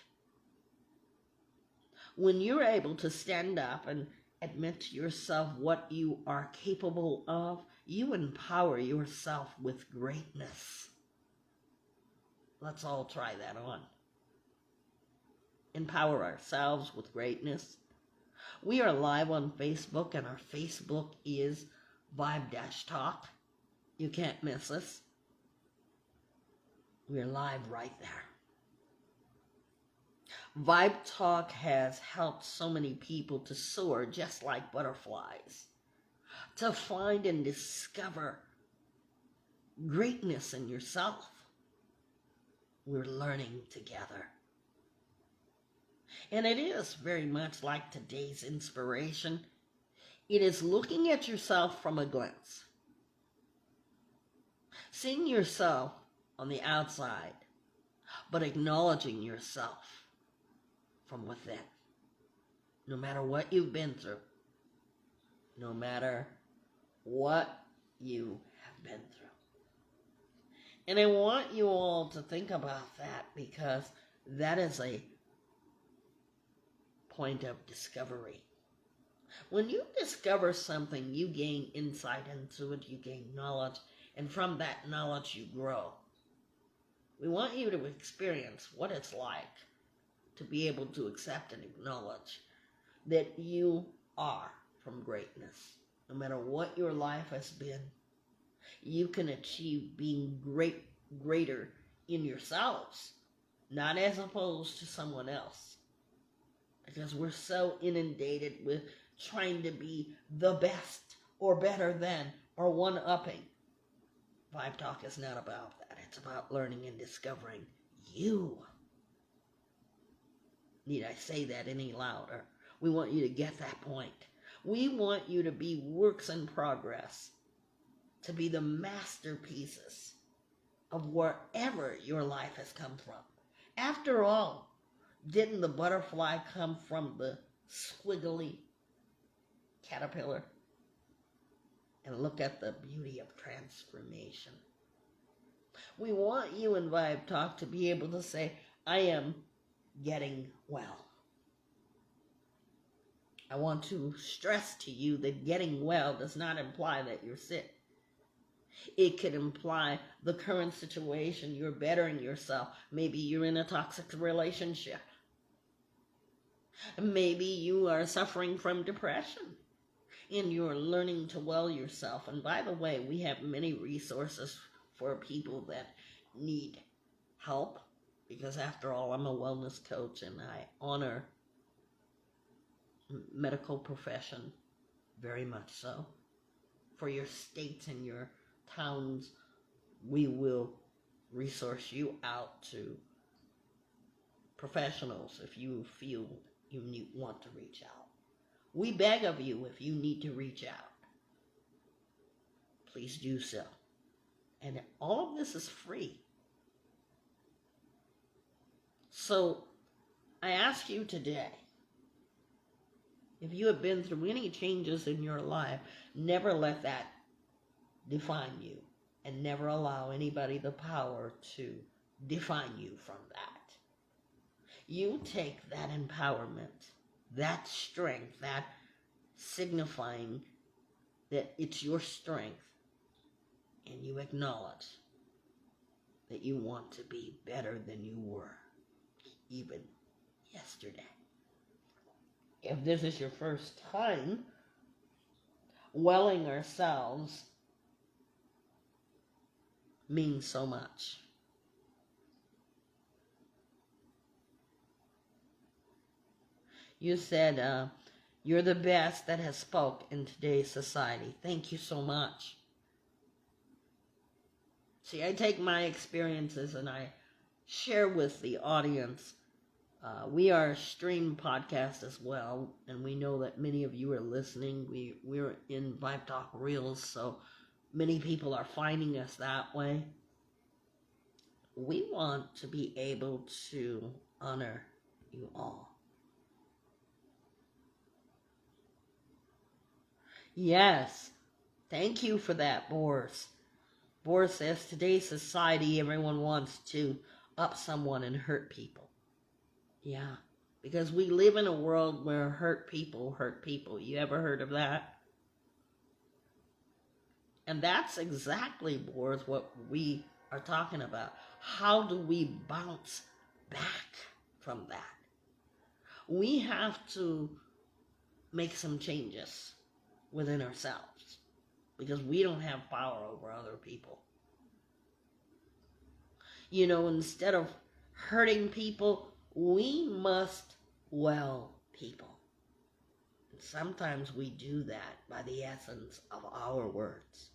When you're able to stand up and admit to yourself what you are capable of, you empower yourself with greatness. Let's all try that on. Empower ourselves with greatness. We are live on Facebook, and our Facebook is Vibe-Talk. You can't miss us. We're live right there. Vibe Talk has helped so many people to soar just like butterflies, to find and discover greatness in yourself. We're learning together. And it is very much like today's inspiration. It is looking at yourself from a glance. Seeing yourself on the outside, but acknowledging yourself from within. No matter what you've been through, no matter what you have been through. And I want you all to think about that, because that is a point of discovery. When you discover something, you gain insight into it, you gain knowledge, and from that knowledge you grow. We want you to experience what it's like to be able to accept and acknowledge that you are from greatness. No matter what your life has been, you can achieve being greater in yourselves, not as opposed to someone else. Because we're so inundated with trying to be the best or better than or one-upping. Vibe Talk is not about that. It's about learning and discovering you. Need I say that any louder? We want you to get that point. We want you to be works in progress, to be the masterpieces of wherever your life has come from. After all, didn't the butterfly come from the squiggly caterpillar? And look at the beauty of transformation. We want you in Vibe Talk to be able to say, I am getting well. I want to stress to you that getting well does not imply that you're sick. It could imply the current situation, you're bettering yourself. Maybe you're in a toxic relationship. Maybe you are suffering from depression and you're learning to well yourself. And by the way, we have many resources for people that need help, because after all, I'm a wellness coach and I honor medical profession very much so. For your states and your towns, we will resource you out to professionals if you feel you want to reach out. We beg of you, if you need to reach out, please do so. And all of this is free. So I ask you today, if you have been through any changes in your life, never let that define you. and never allow anybody the power to define you from that. You take that empowerment, that strength, that signifying that it's your strength, and you acknowledge that you want to be better than you were even yesterday. If this is your first time welling ourselves means so much. You said, you're the best that has spoke in today's society. Thank you so much. See, I take my experiences and I share with the audience. We are a stream podcast as well, and we know that many of you are listening. We're in Vibe Talk Reels, so many people are finding us that way. We want to be able to honor you all. Yes, thank you for that, Boris. Boris says, today's society, everyone wants to up someone and hurt people. Yeah, because we live in a world where hurt people hurt people. You ever heard of that? And that's exactly, Boris, what we are talking about. How do we bounce back from that? We have to make some changes within ourselves because we don't have power over other people. You know, instead of hurting people, we must well people. And sometimes we do that by the essence of our words.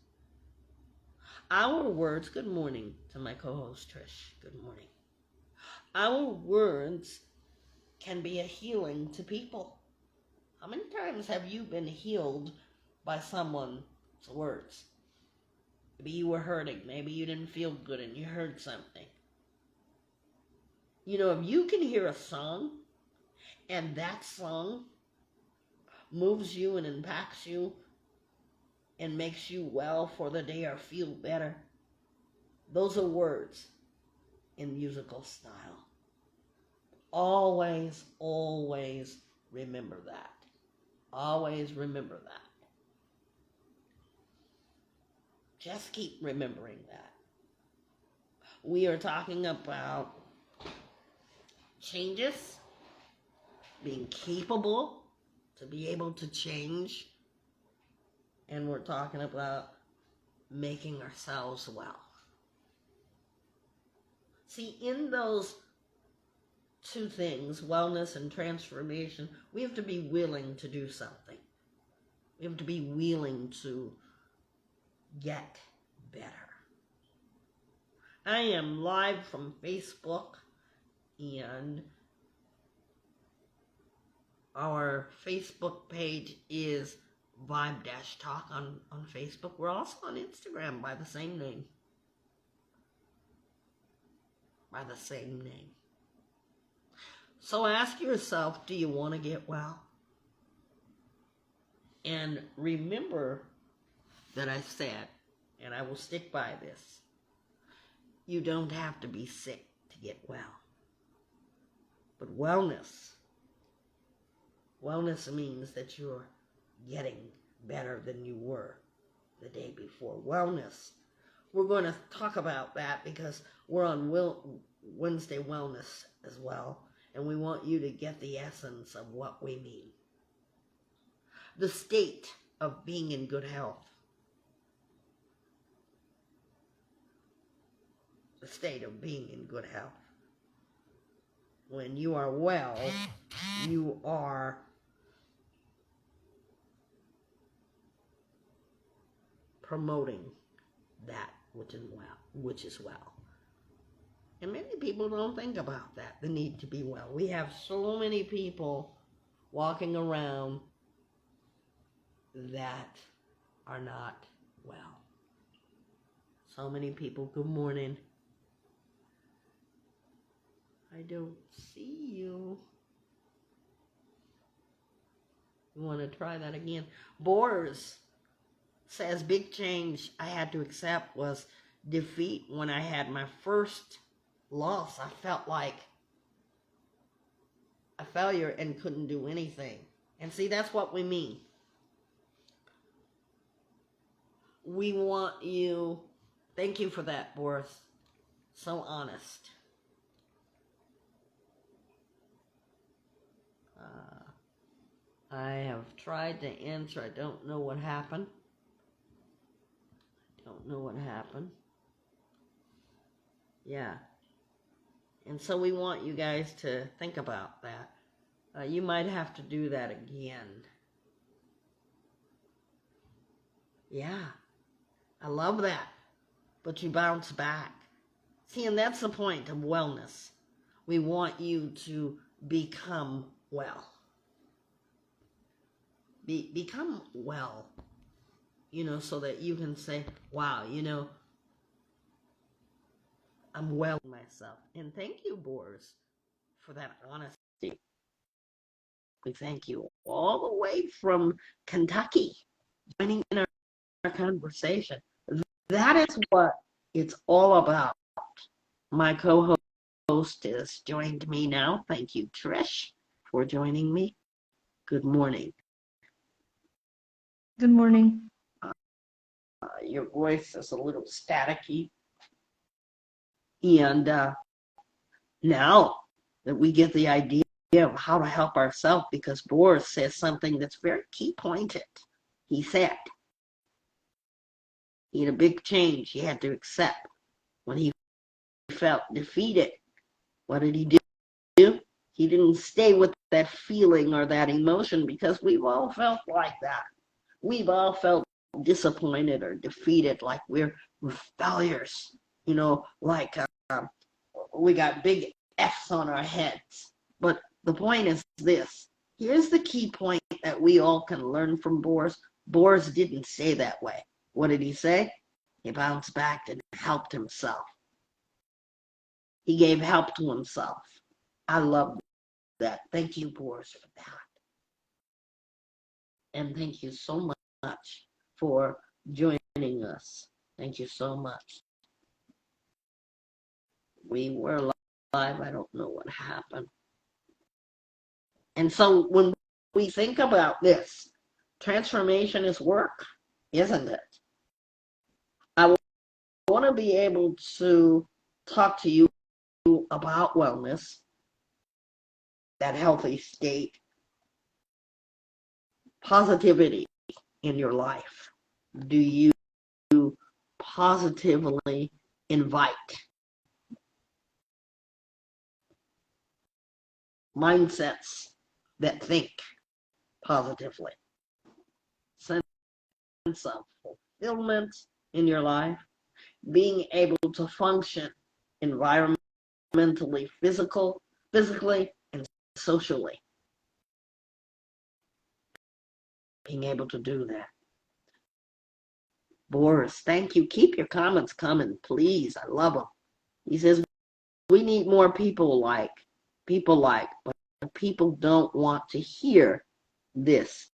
Our words, good morning to my co-host Trish, good morning. Our words can be a healing to people. How many times have you been healed by someone's words? Maybe you were hurting, maybe you didn't feel good and you heard something. You know, if you can hear a song and that song moves you and impacts you and makes you well for the day or feel better, those are words in musical style. Always, always remember that. Always remember that. Just keep remembering that. We are talking about changes, being capable to be able to change, and we're talking about making ourselves well. See, in those two things, wellness and transformation, we have to be willing to do something. We have to be willing to get better. I am live from Facebook, and our Facebook page is Vibe-Talk on Facebook. We're also on Instagram by the same name. By the same name. So ask yourself, do you want to get well? And remember that I said, and I will stick by this, you don't have to be sick to get well. But wellness means that you're getting better than you were the day before. Wellness, we're going to talk about that because we're on Wednesday Wellness as well, and we want you to get the essence of what we mean. The state of being in good health. The state of being in good health. When you are well, you are promoting that which is well. And many people don't think about that, the need to be well. We have so many people walking around that are not well. So many people, good morning. I don't see you. You want to try that again? Boris says, big change I had to accept was defeat when I had my first loss. I felt like a failure and couldn't do anything. And see, that's what we mean. We want you, thank you for that, Boris. So honest. I have tried to answer. I don't know what happened. Yeah. And so we want you guys to think about that. You might have to do that again. Yeah. I love that. But you bounce back. See, and that's the point of wellness. We want you to become well. Become well, so that you can say, wow, I'm well myself. And thank you, Boris, for that honesty. We thank you all the way from Kentucky, joining in our conversation. That is what it's all about. My co-host has joined me now. Thank you, Trish, for joining me. Good morning. Good morning. Your voice is a little staticky. And now that we get the idea of how to help ourselves, because Boris says something that's very key pointed. He said he had a big change he had to accept when he felt defeated. What did he do? He didn't stay with that feeling or that emotion, because we've all felt like that. We've all felt disappointed or defeated, like we're failures, like we got big F's on our heads. But the point is this. Here's the key point that we all can learn from Boris. Boris didn't say that way. What did he say? He bounced back and helped himself. He gave help to himself. I love that. Thank you, Boris, for that. And thank you so much for joining us. Thank you so much. We were live. I don't know what happened. And so when we think about this, transformation is work, isn't it? I want to be able to talk to you about wellness, that healthy state, positivity in your life. Do you positively invite mindsets that think positively? Sense of fulfillment in your life, being able to function environmentally, physically, and socially. Being able to do that. Boris, thank you. Keep your comments coming, please. I love them. He says, we need more people like, but people don't want to hear this.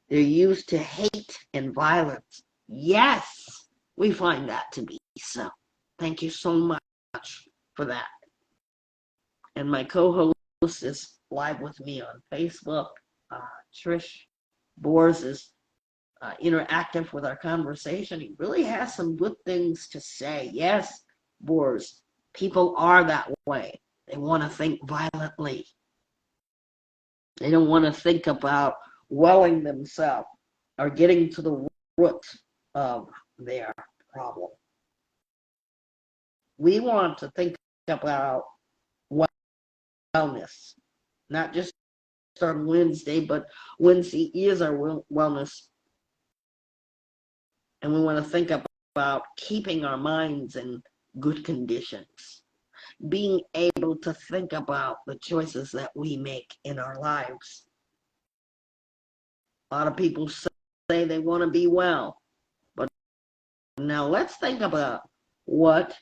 They're used to hate and violence. Yes, we find that to be so. Thank you so much for that. And my co-host is live with me on Facebook. Trish. Boris is interactive with our conversation. He really has some good things to say. Yes, Boris, people are that way. They want to think violently. They don't want to think about welling themselves or getting to the root of their problem. We want to think about wellness, not just on Wednesday, but Wednesday is our wellness. And we want to think about keeping our minds in good conditions, being able to think about the choices that we make in our lives. A lot of people say they want to be well, but now let's think about what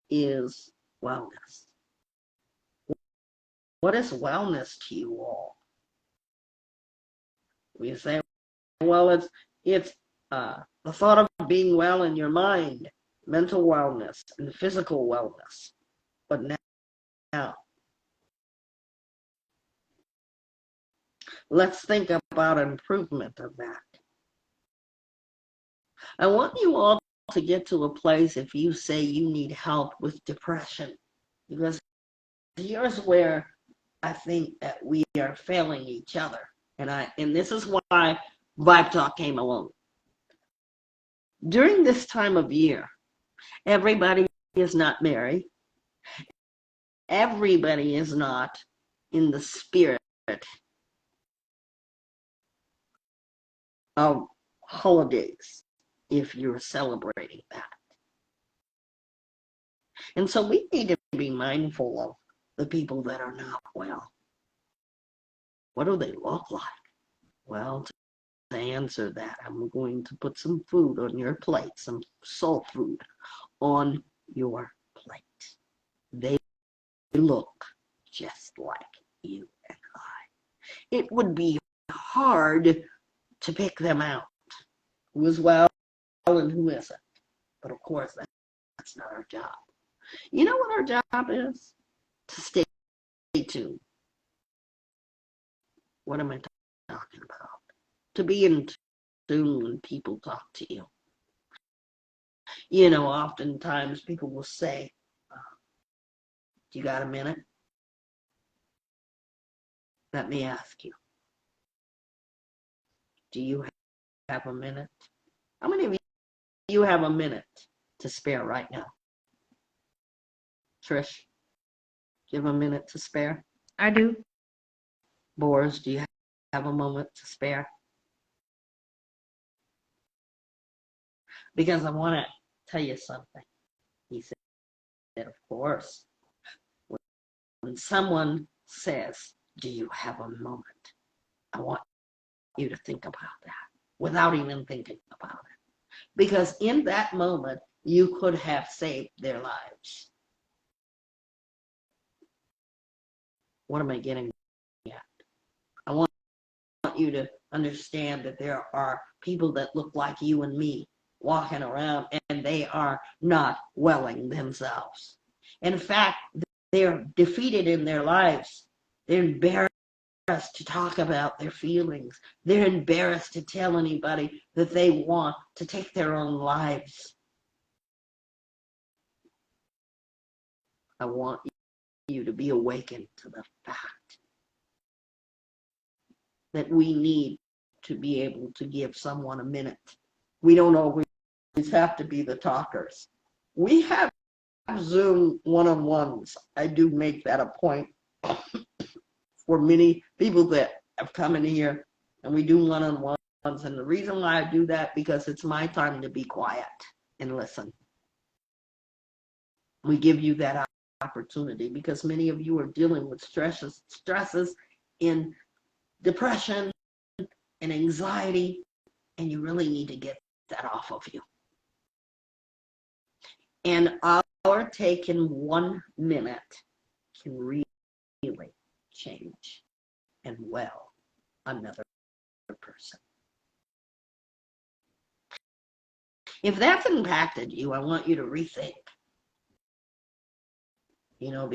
is wellness. What is wellness to you all? We say, well, it's the thought of being well in your mind mental wellness and physical wellness. But now, let's think about improvement of that. I want you all to get to a place if you say you need help with depression, because here's where I think that we are failing each other. And this is why Vibe Talk came along. During this time of year, everybody is not merry. Everybody is not in the spirit of holidays if you're celebrating that. And so we need to be mindful of the people that are not well. What do they look like? Well, to answer that, I'm going to put some food on your plate, some soul food on your plate. They look just like you and I. It would be hard to pick them out, who is well and who isn't. But of course, that's not our job. You know what our job is? To stay tuned. What am I talking about? To be in tune when people talk to you. You know, oftentimes people will say, you got a minute? Let me ask you, do you have a minute? How many of you have a minute to spare right now? Trish, do you have a minute to spare? I do. Boris, do you have a moment to spare? Because I want to tell you something. He said, of course. When someone says, do you have a moment? I want you to think about that without even thinking about it. Because in that moment, you could have saved their lives. What am I getting at? I want you to understand that there are people that look like you and me walking around and they are not welling themselves. In fact, they're defeated in their lives. They're embarrassed to talk about their feelings. They're embarrassed to tell anybody that they want to take their own lives. I want you to be awakened to the fact that we need to be able to give someone a minute. We don't always have to be the talkers. We have Zoom one-on-ones. I do make that a point for many people that have come in here, and we do one-on-ones. And the reason why I do that, because it's my time to be quiet and listen. We give you that opportunity because many of you are dealing with stresses in depression and anxiety, and you really need to get that off of you. And our taking 1 minute can really change and well another person. If that's impacted you, I want you to rethink. You know,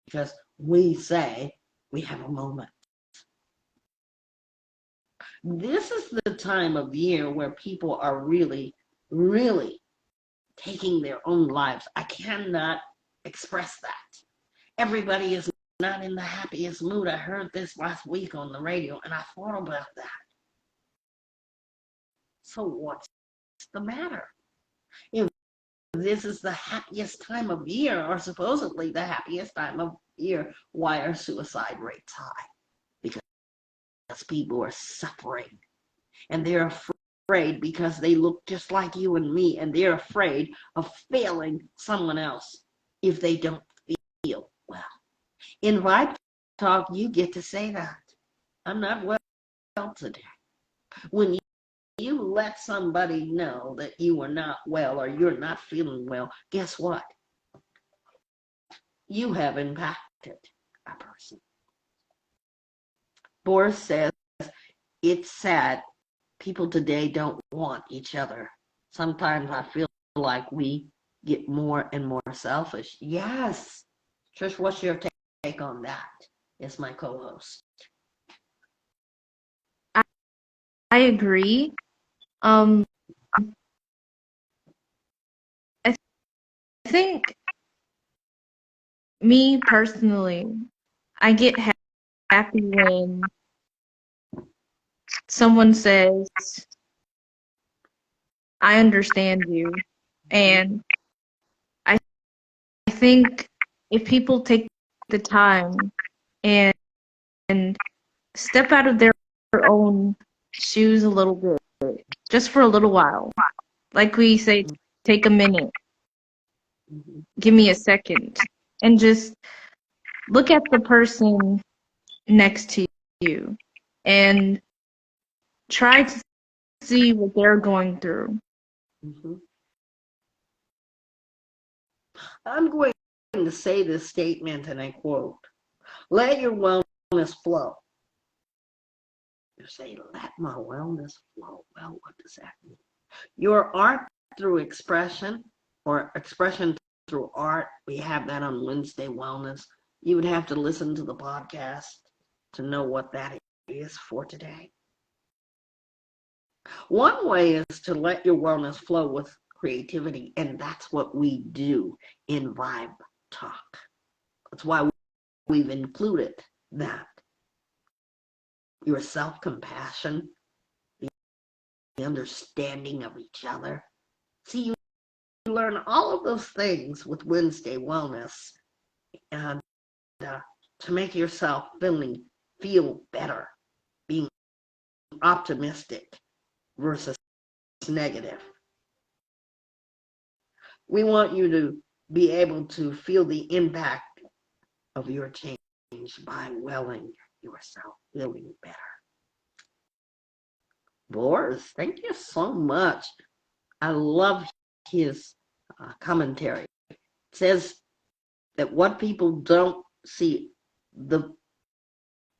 because we say we have a moment. This is the time of year where people are really, really taking their own lives. I cannot express that. Everybody is not in the happiest mood. I heard this last week on the radio, and I thought about that. So what's the matter? If this is the happiest time of year, or supposedly the happiest time of year, why are suicide rates high? Because people are suffering, and they're afraid because they look just like you and me, and they're afraid of failing someone else if they don't feel well. In Vibe Talk, you get to say that. I'm not well today. When you let somebody know that you are not well or you're not feeling well, guess what? You have impacted a person. Boris says, it's sad. People today don't want each other. Sometimes I feel like we get more and more selfish. Yes. Trish, what's your take on that? As my co-host. I agree. I think me personally, I get happy when someone says, I understand you. And I think if people take the time and step out of their own shoes a little bit, just for a little while, like we say, take a minute, give me a second, and just look at the person next to you and try to see what they're going through. Mm-hmm. I'm going to say this statement, and I quote, let your wellness flow. You say, let my wellness flow. Well, what does that mean? Your art through expression, or expression through art, we have that on Wednesday Wellness. You would have to listen to the podcast to know what that is for today. One way is to let your wellness flow with creativity, and that's what we do in Vibe Talk. That's why we've included that. Your self-compassion, the understanding of each other. See, you learn all of those things with Wednesday Wellness, and to make yourself feel better, being optimistic versus negative. We want you to be able to feel the impact of your change by welling yourself, feeling better. Boris, thank you so much. I love his commentary. It says that what people don't see,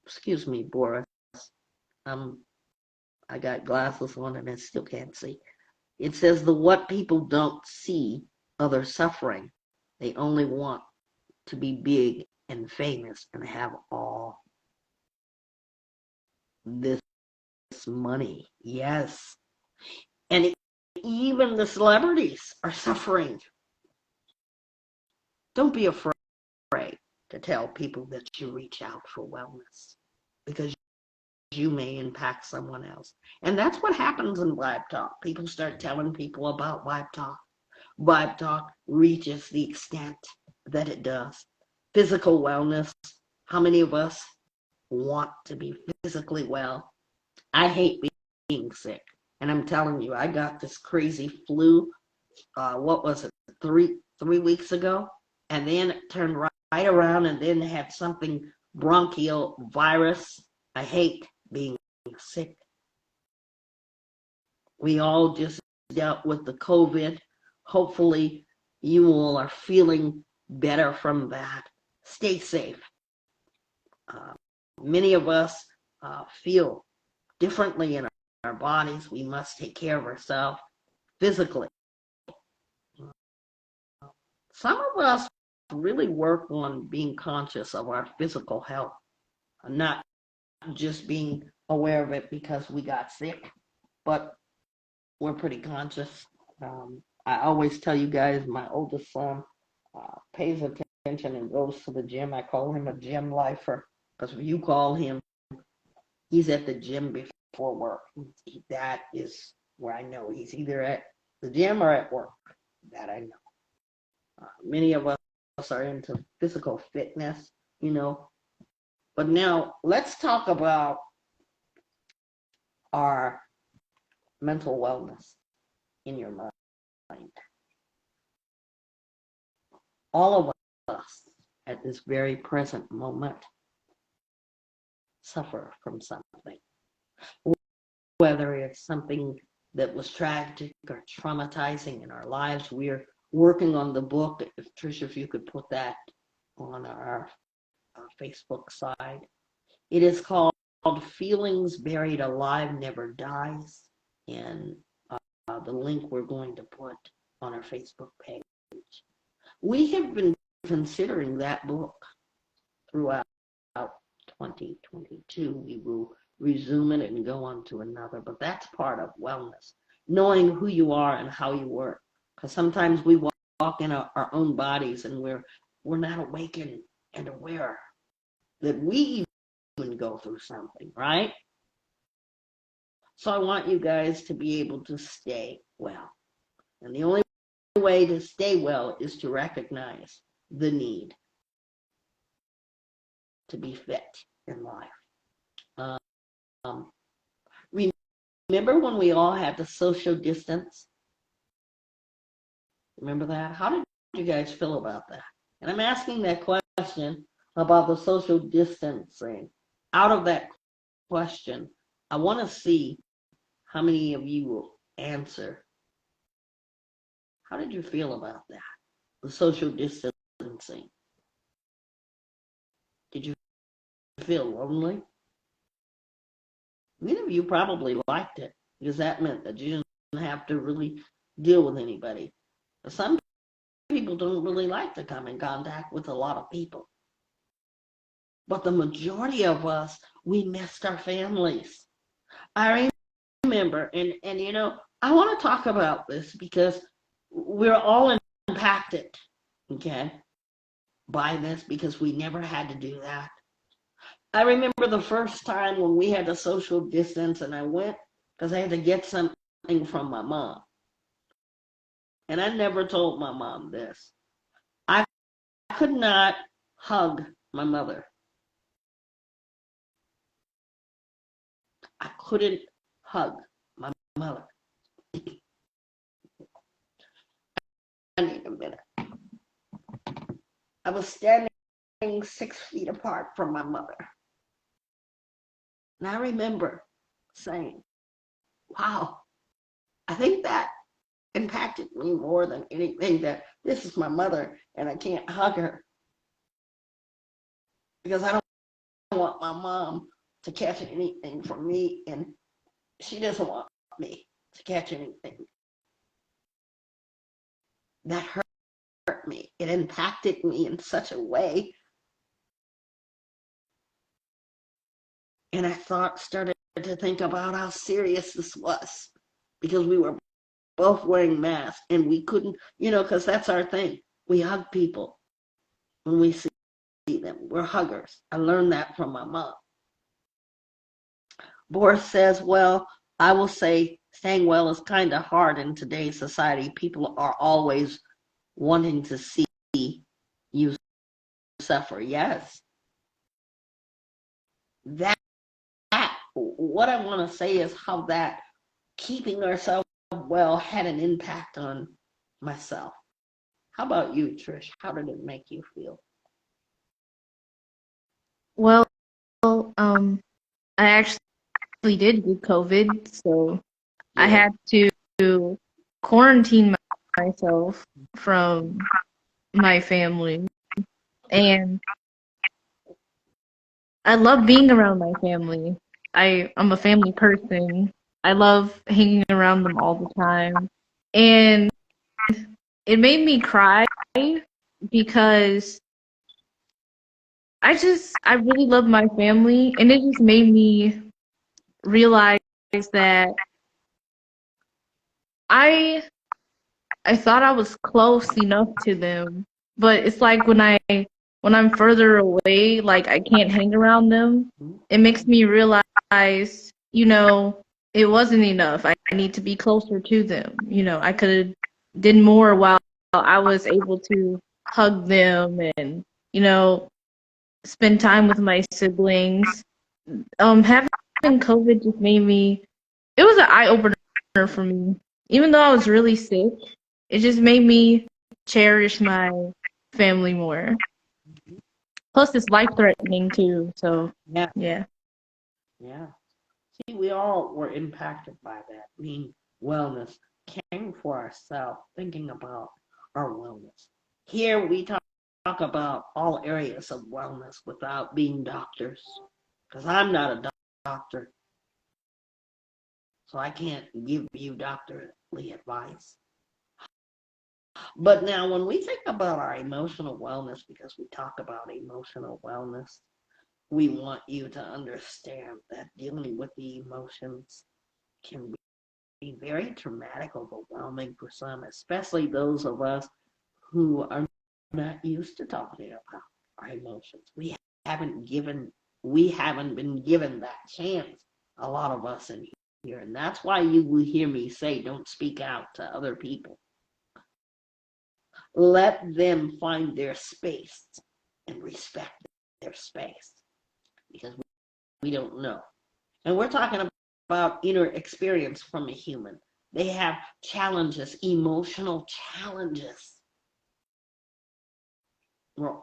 excuse me, Boris, I got glasses on and I still can't see. It says what people don't see others suffering. They only want to be big and famous and have all this money. Yes. And even the celebrities are suffering. Don't be afraid to tell people that you reach out for wellness, because you may impact someone else. And that's what happens in Vibe Talk. People start telling people about Vibe Talk. Vibe Talk reaches the extent that it does. Physical wellness. How many of us want to be physically well? I hate being sick. And I'm telling you, I got this crazy flu, what was it, three weeks ago? And then it turned right around and then had something bronchial virus. I hate being sick. We all just dealt with the COVID. Hopefully you all are feeling better from that. Stay safe. Many of us feel differently in our bodies. We must take care of ourselves physically. Some of us really work on being conscious of our physical health, not just being aware of it because we got sick, but we're pretty conscious. I always tell you guys, my oldest son pays attention and goes to the gym. I call him a gym lifer, because if you call him, he's at the gym before work. That is where I know he's either at the gym or at work. That I know. Many of us are into physical fitness, you know. But now let's talk about our mental wellness in your mind. All of us at this very present moment suffer from something, whether it's something that was tragic or traumatizing in our lives. We're working on the book. If Tricia, if you could put that on our Facebook side. It is called Feelings Buried Alive Never Dies, and the link we're going to put on our Facebook page. We have been considering that book throughout 2022. We will resume it and go on to another, but that's part of wellness, knowing who you are and how you work. Because sometimes we walk in our own bodies and we're not awakened and aware that we even go through something, right? So I want you guys to be able to stay well. And the only way to stay well is to recognize the need to be fit in life. Um, remember when we all had to social distance? Remember that? How did you guys feel about that? And I'm asking that question about the social distancing. Out of that question, I want to see how many of you will answer. How did you feel about that? The social distancing. Did you feel lonely? Many of you probably liked it because that meant that you didn't have to really deal with anybody. Some people don't really like to come in contact with a lot of people. But the majority of us, we missed our families. I remember, and you know, I want to talk about this because we're all impacted, okay, by this because we never had to do that. I remember the first time when we had to social distance and I went because I had to get something from my mom. And I never told my mom this. I could not hug my mother. I couldn't hug my mother. I need a minute. I was standing 6 feet apart from my mother. And I remember saying, wow, I think that impacted me more than anything that this is my mother and I can't hug her because I don't want my mom to catch anything from me and she doesn't want me to catch anything. That hurt me. It impacted me in such a way. And I started to think about how serious this was because we were both wearing masks and we couldn't, you know, because that's our thing. We hug people when we see them. We're huggers. I learned that from my mom. Boris says, well, I will say staying well is kind of hard in today's society. People are always wanting to see you suffer. Yes. That what I want to say is how that keeping ourselves well had an impact on myself. How about you, Trish? How did it make you feel? Well, I actually did get COVID, so I Yeah. had to quarantine myself from my family. And I love being around my family. I'm a family person. I love hanging around them all the time. And it made me cry because I really love my family, and it just made me realize that I I thought I was close enough to them, but it's like when I'm further away, like I can't hang around them. It makes me realize, it wasn't enough. I need to be closer to them. I could have did more while I was able to hug them and, spend time with my siblings. Having COVID just made me, it was an eye opener for me. Even though I was really sick, it just made me cherish my family more. Plus, it's life threatening too. So, Yeah. yeah. Yeah. See, we all were impacted by that. I mean, wellness, caring for ourselves, thinking about our wellness. Here we talk about all areas of wellness without being doctors, because I'm not a doctor, so I can't give you doctorly advice. But now when we think about our emotional wellness, because we talk about emotional wellness, we want you to understand that dealing with the emotions can be very traumatic, overwhelming for some, especially those of us who are not used to talking about our emotions. Haven't given we haven't been given that chance, a lot of us in here. And that's why you will hear me say don't speak out to other people. Let them find their space and respect their space, because we don't know. And we're talking about inner experience from a human. They have challenges, emotional challenges. We're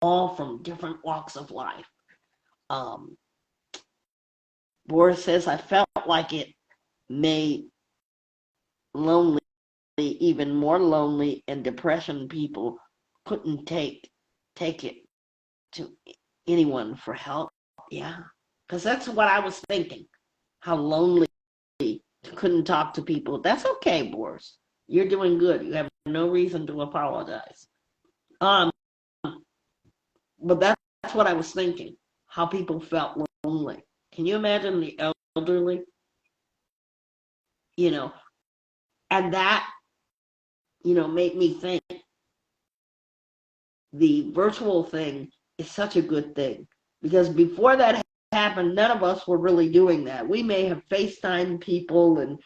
all from different walks of life. Boris says, I felt like it made lonely, even more lonely, and depression people couldn't take it to anyone for help. Yeah, because that's what I was thinking. How lonely, couldn't talk to people. That's okay, Boris. You're doing good. You have no reason to apologize. Um, but that's what I was thinking. How people felt lonely. Can you imagine the elderly? You know, and that, made me think the virtual thing is such a good thing, because before that happened, none of us were really doing that. We may have FaceTime people and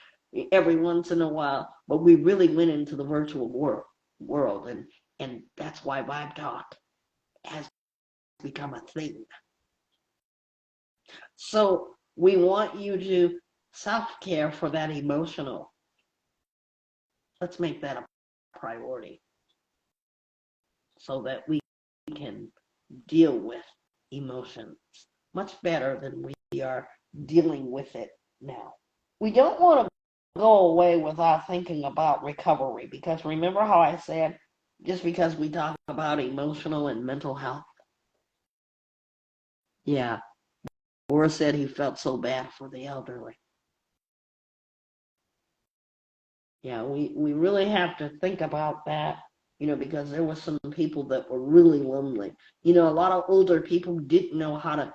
every once in a while, but we really went into the virtual world, and that's why Vibe Talk has become a thing. So we want you to self-care for that emotional. Let's make that a priority so that we can deal with emotions much better than we are dealing with it now. We don't want to go away without thinking about recovery, because remember how I said just because we talk about emotional and mental health? Yeah, Boris said he felt so bad for the elderly. Yeah, we really have to think about that, because there were some people that were really lonely. A lot of older people didn't know how to.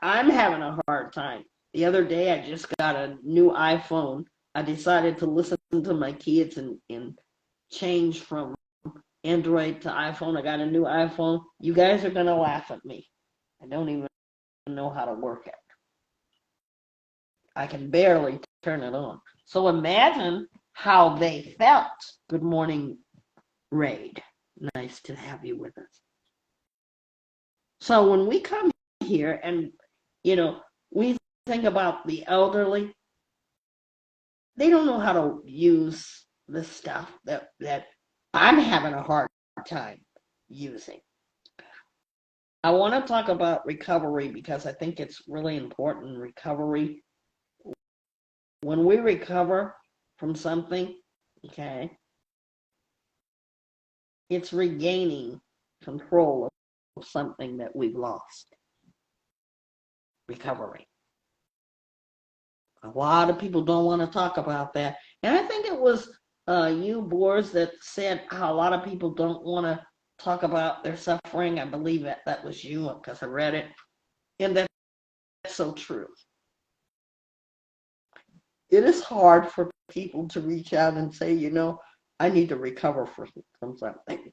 I'm having a hard time. The other day, I just got a new iPhone. I decided to listen to my kids and change from Android to iPhone. I got a new iPhone. You guys are going to laugh at me. I don't even know how to work it. I can barely turn it on. So imagine how they felt. Good morning, Raid. Nice to have you with us. So when we come here and, we think about the elderly, they don't know how to use the stuff that I'm having a hard time using. I want to talk about recovery because I think it's really important. Recovery, when we recover from something, okay, it's regaining control of something that we've lost. Recovery. A lot of people don't want to talk about that. And I think it was you, Boris, that said how a lot of people don't want to talk about their suffering. I believe that was you, because I read it. And that's so true. It is hard for people to reach out and say, I need to recover from something.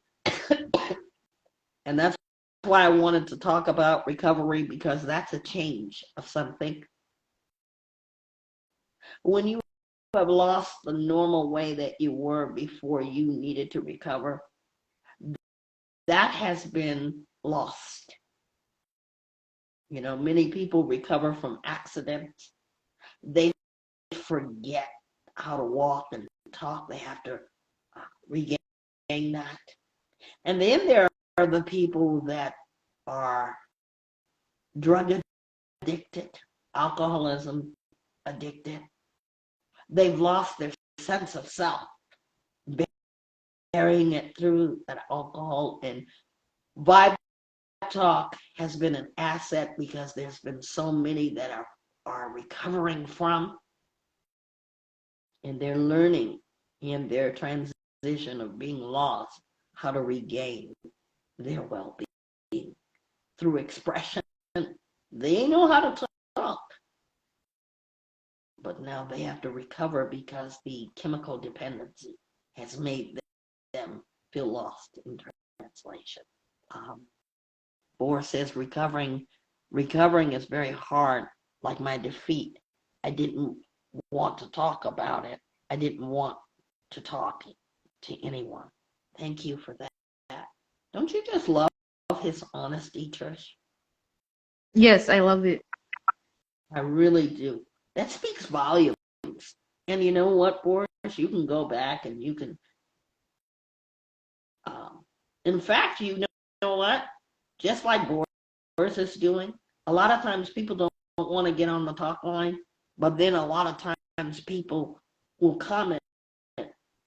And that's why I wanted to talk about recovery, because that's a change of something. When you have lost the normal way that you were before you needed to recover, that has been lost. Many people recover from accidents. They forget how to walk and talk. They have to regain that. And then there are the people that are drug addicted, alcoholism addicted. They've lost their sense of self, burying it through that alcohol. And Vibe Talk has been an asset, because there's been so many that are recovering from, and they're learning, and they're transitioning transition of being lost, how to regain their well-being through expression. They know how to talk, but now they have to recover because the chemical dependency has made them feel lost in translation. Boris says recovering is very hard, like my defeat. I didn't want to talk about it. I didn't want to talk to anyone. Thank you for that. Don't you just love his honesty, Trish? Yes, I love it. I really do. That speaks volumes. And you know what, Boris? You can go back and you can. In fact, you know what? Just like Boris is doing, a lot of times people don't want to get on the talk line, but then a lot of times people will comment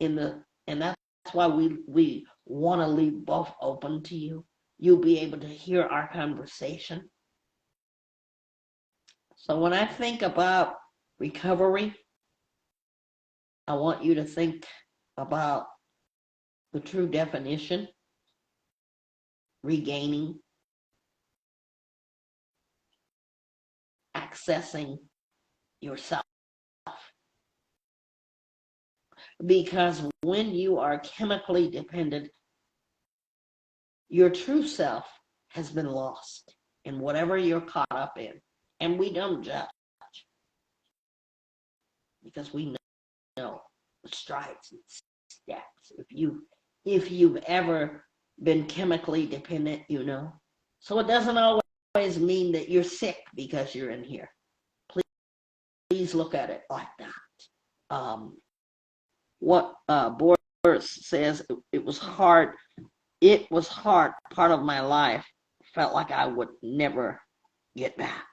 and that's why we want to leave both open to you. You'll be able to hear our conversation. So when I think about recovery, I want you to think about the true definition, regaining, accessing yourself. Because when you are chemically dependent, your true self has been lost in whatever you're caught up in. And we don't judge because we know the strides and steps. If you've ever been chemically dependent, you know. So it doesn't always mean that you're sick because you're in here. Please look at it like that. What Boris says, it was hard. It was hard. Part of my life felt like I would never get back.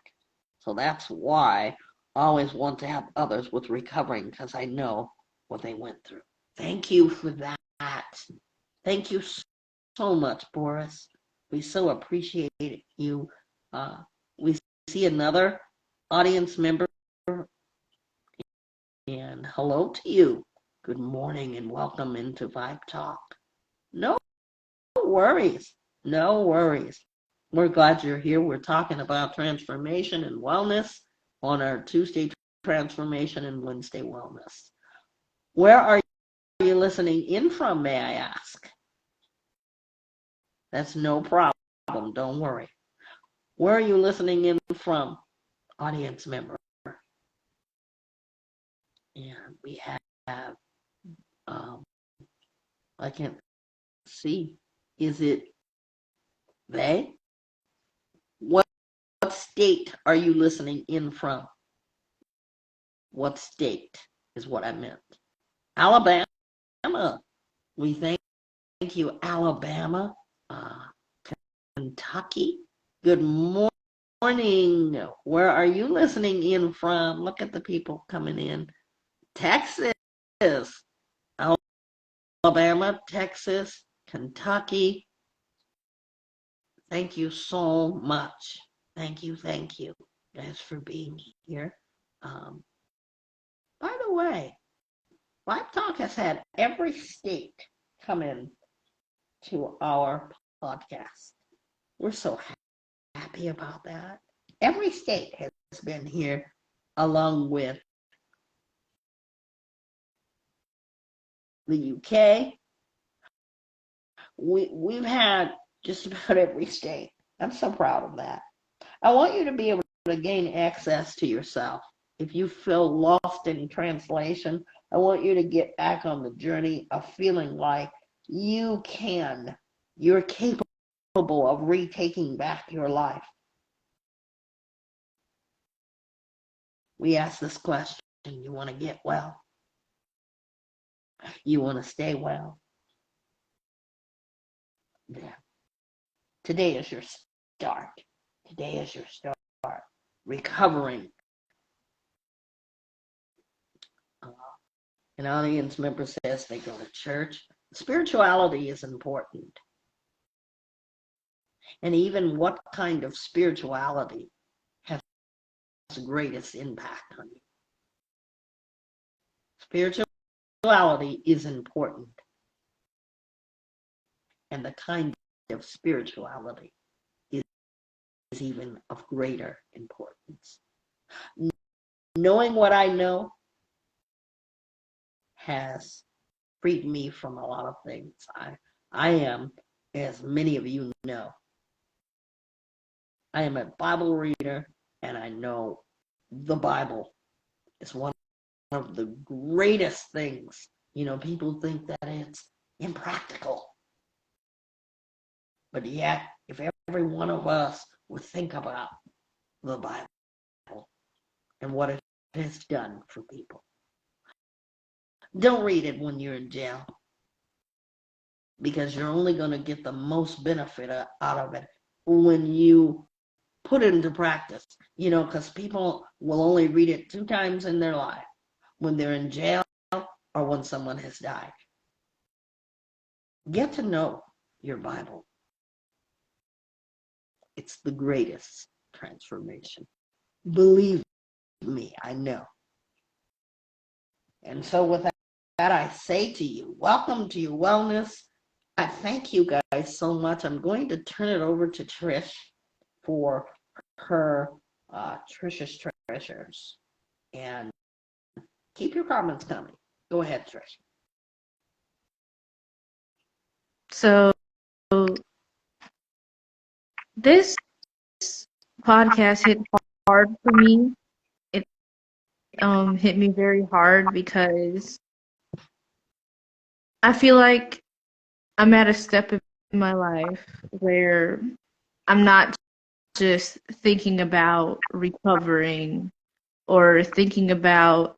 So that's why I always want to help others with recovering, because I know what they went through. Thank you for that. Thank you so much, Boris. We so appreciate you. We see another audience member. And hello to you. Good morning and welcome into Vibe Talk. No worries. No worries. We're glad you're here. We're talking about transformation and wellness on our Tuesday transformation and Wednesday wellness. Where are you listening in from, may I ask? That's no problem. Don't worry. Where are you listening in from, audience member? And we have, I can't see. Is it they? What state are you listening in from? What state is what I meant. Alabama. We thank you, Alabama. Kentucky. Good morning. Where are you listening in from? Look at the people coming in. Texas. Alabama, Texas, Kentucky. Thank you so much. Thank you guys for being here. By the way, Vibe Talk has had every state come in to our podcast. We're so happy about that. Every state has been here along with the UK. We've had just about every state. I'm so proud of that. I want you to be able to gain access to yourself. If you feel lost in translation, I want you to get back on the journey of feeling like you're capable of retaking back your life. We ask this question: you want to get well? You want to stay well? Yeah. Today is your start. Today is your start. Recovering. An audience member says they go to church. Spirituality is important. And even what kind of spirituality has the greatest impact on you? Spirituality is important. and the kind of spirituality is even of greater importance. Knowing what I know has freed me from a lot of things. I am, as many of you know, I am a Bible reader, and I know the Bible is one of the greatest things. People think that it's impractical. But yet, if every one of us would think about the Bible and what it has done for people. Don't read it when you're in jail, because you're only going to get the most benefit out of it when you put it into practice. Because people will only read it 2 times in their life, when they're in jail or when someone has died. Get to know your Bible. It's the greatest transformation. Believe me, I know. And so with that, I say to you, welcome to your wellness. I thank you guys so much. I'm going to turn it over to Trish for her Trish's Treasures. And keep your comments coming. Go ahead, Trish. So this podcast hit hard for me. It hit me very hard because I feel like I'm at a step in my life where I'm not just thinking about recovering or thinking about,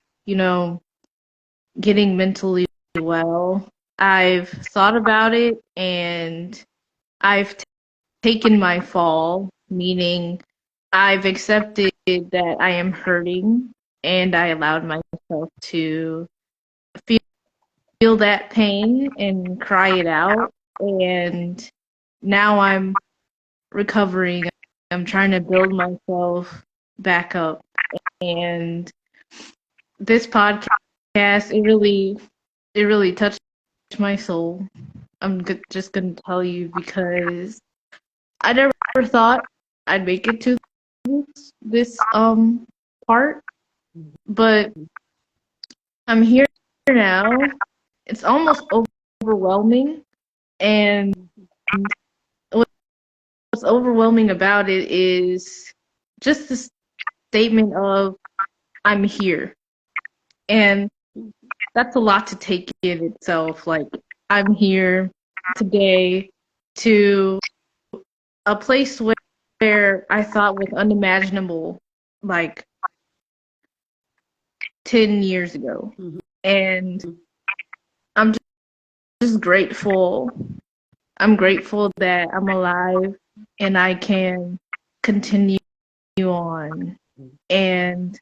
getting mentally well. I've thought about it, and I've taken my fall, meaning I've accepted that I am hurting, and I allowed myself to feel that pain and cry it out. And now I'm recovering. I'm trying to build myself back up. And this podcast, it really touched my soul. I'm just gonna tell you, because I never thought I'd make it to this part, but I'm here now. It's almost overwhelming, and what's overwhelming about it is just the statement of I'm here. And that's a lot to take in itself. Like, I'm here today to a place where I thought was unimaginable, like 10 years ago. And I'm just grateful. I'm grateful that I'm alive and I can continue on. And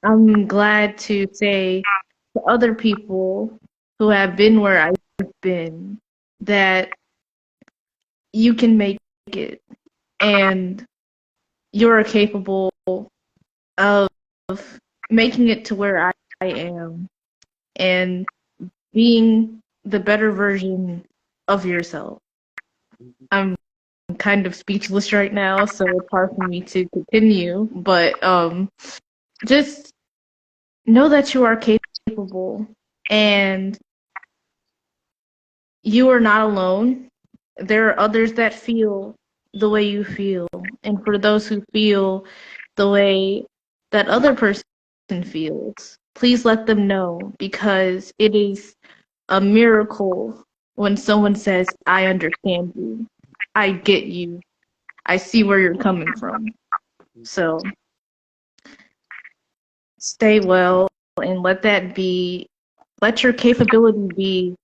I'm glad to say to other people who have been where I've been that you can make it, and you're capable of making it to where I am and being the better version of yourself. I'm kind of speechless right now, so it's hard for me to continue, but just know that you are capable, and you are not alone. There are others that feel the way you feel, and for those who feel the way that other person feels, please let them know, because it is a miracle when someone says, I understand you, I get you, I see where you're coming from. So stay well, and let your capability be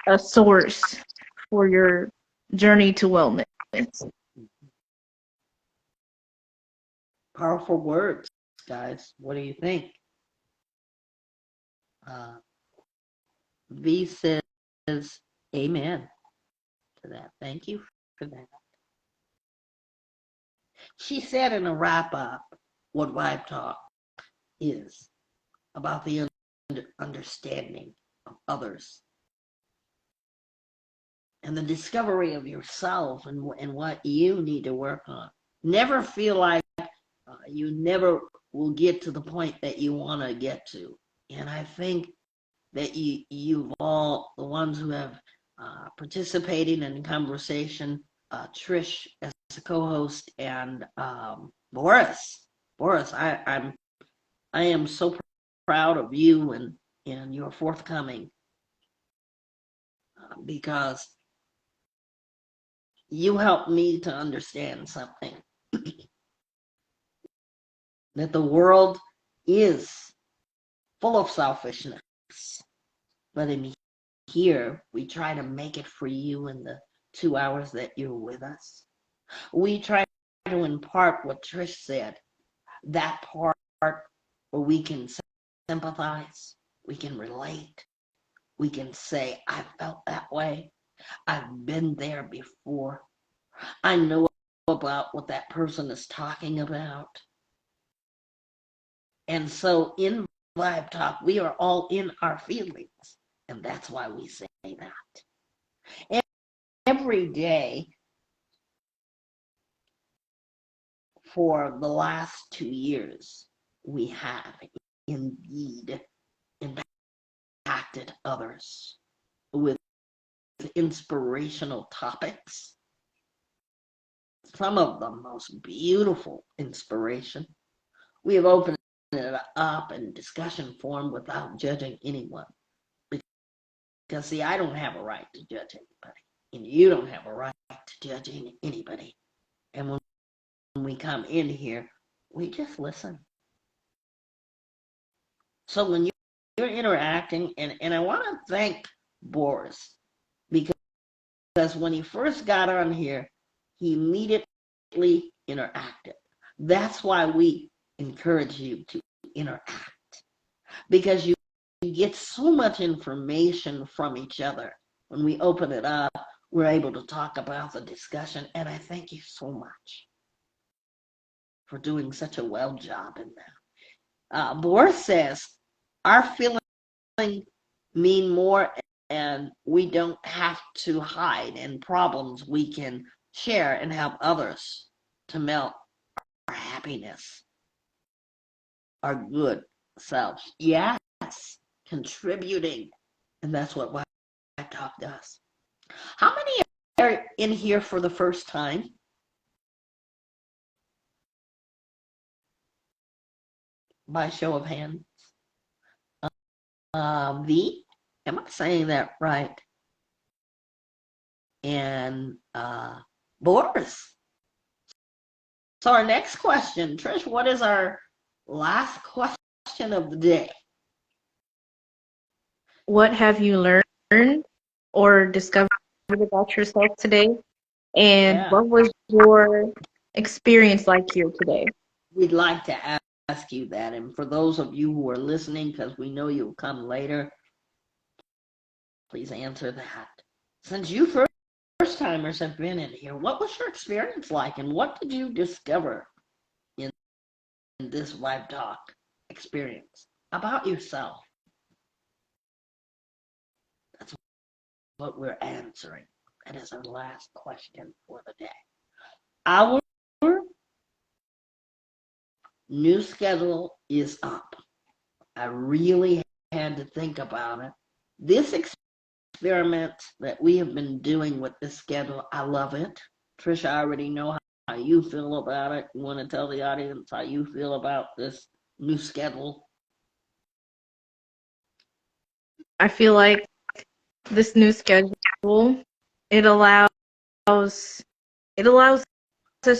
a source for your journey to wellness. Powerful words, guys. What do you think? V says amen to that. Thank you for that. She said in a wrap-up what Vibe Talk is about the understanding of others and the discovery of yourself and what you need to work on. Never feel like you never will get to the point that you want to get to. And I think that you've all, the ones who have participated in the conversation, Trish as a co-host, and Boris. Boris, I am so proud of you and your forthcoming, because you helped me to understand something, that the world is full of selfishness, but in here we try to make it for you in the 2 hours that you're with us. We try to impart what Trish said, that part where we can sympathize, we can relate, we can say, I felt that way, I've been there before, I know about what that person is talking about. And so in Vibe Talk, we are all in our feelings, and that's why we say that. And every day for the last 2 years, we have indeed impacted others with inspirational topics, some of the most beautiful inspiration. We have opened it up in discussion form without judging anyone. Because, see, I don't have a right to judge anybody, and you don't have a right to judge anybody. And when we come in here, we just listen. So when you're interacting, and I want to thank Boris, because when he first got on here, he immediately interacted. That's why we encourage you to interact, because you get so much information from each other. When we open it up, we're able to talk about the discussion, and I thank you so much for doing such a well job in that. Boris says, our feelings mean more, and we don't have to hide, and problems we can share and help others to melt our happiness, our good selves. Yes, contributing, and that's what Vibe Talk does. How many are in here for the first time? By show of hands. V, am I saying that right? And Boris. So our next question, Trish, what is our last question of the day? What have you learned or discovered about yourself today? And what was your experience like here today? We'd like to ask you that. And for those of you who are listening, because we know you'll come later, please answer that. Since you first-timers have been in here, what was your experience like, and what did you discover in this Vibe Talk experience about yourself? That's what we're answering. That is our last question for the day. Our new schedule is up. I really had to think about it. This experiment that we have been doing with this schedule, I love it. Trisha, I already know how you feel about it. You want to tell the audience how you feel about this new schedule? I feel like this new schedule, it allows us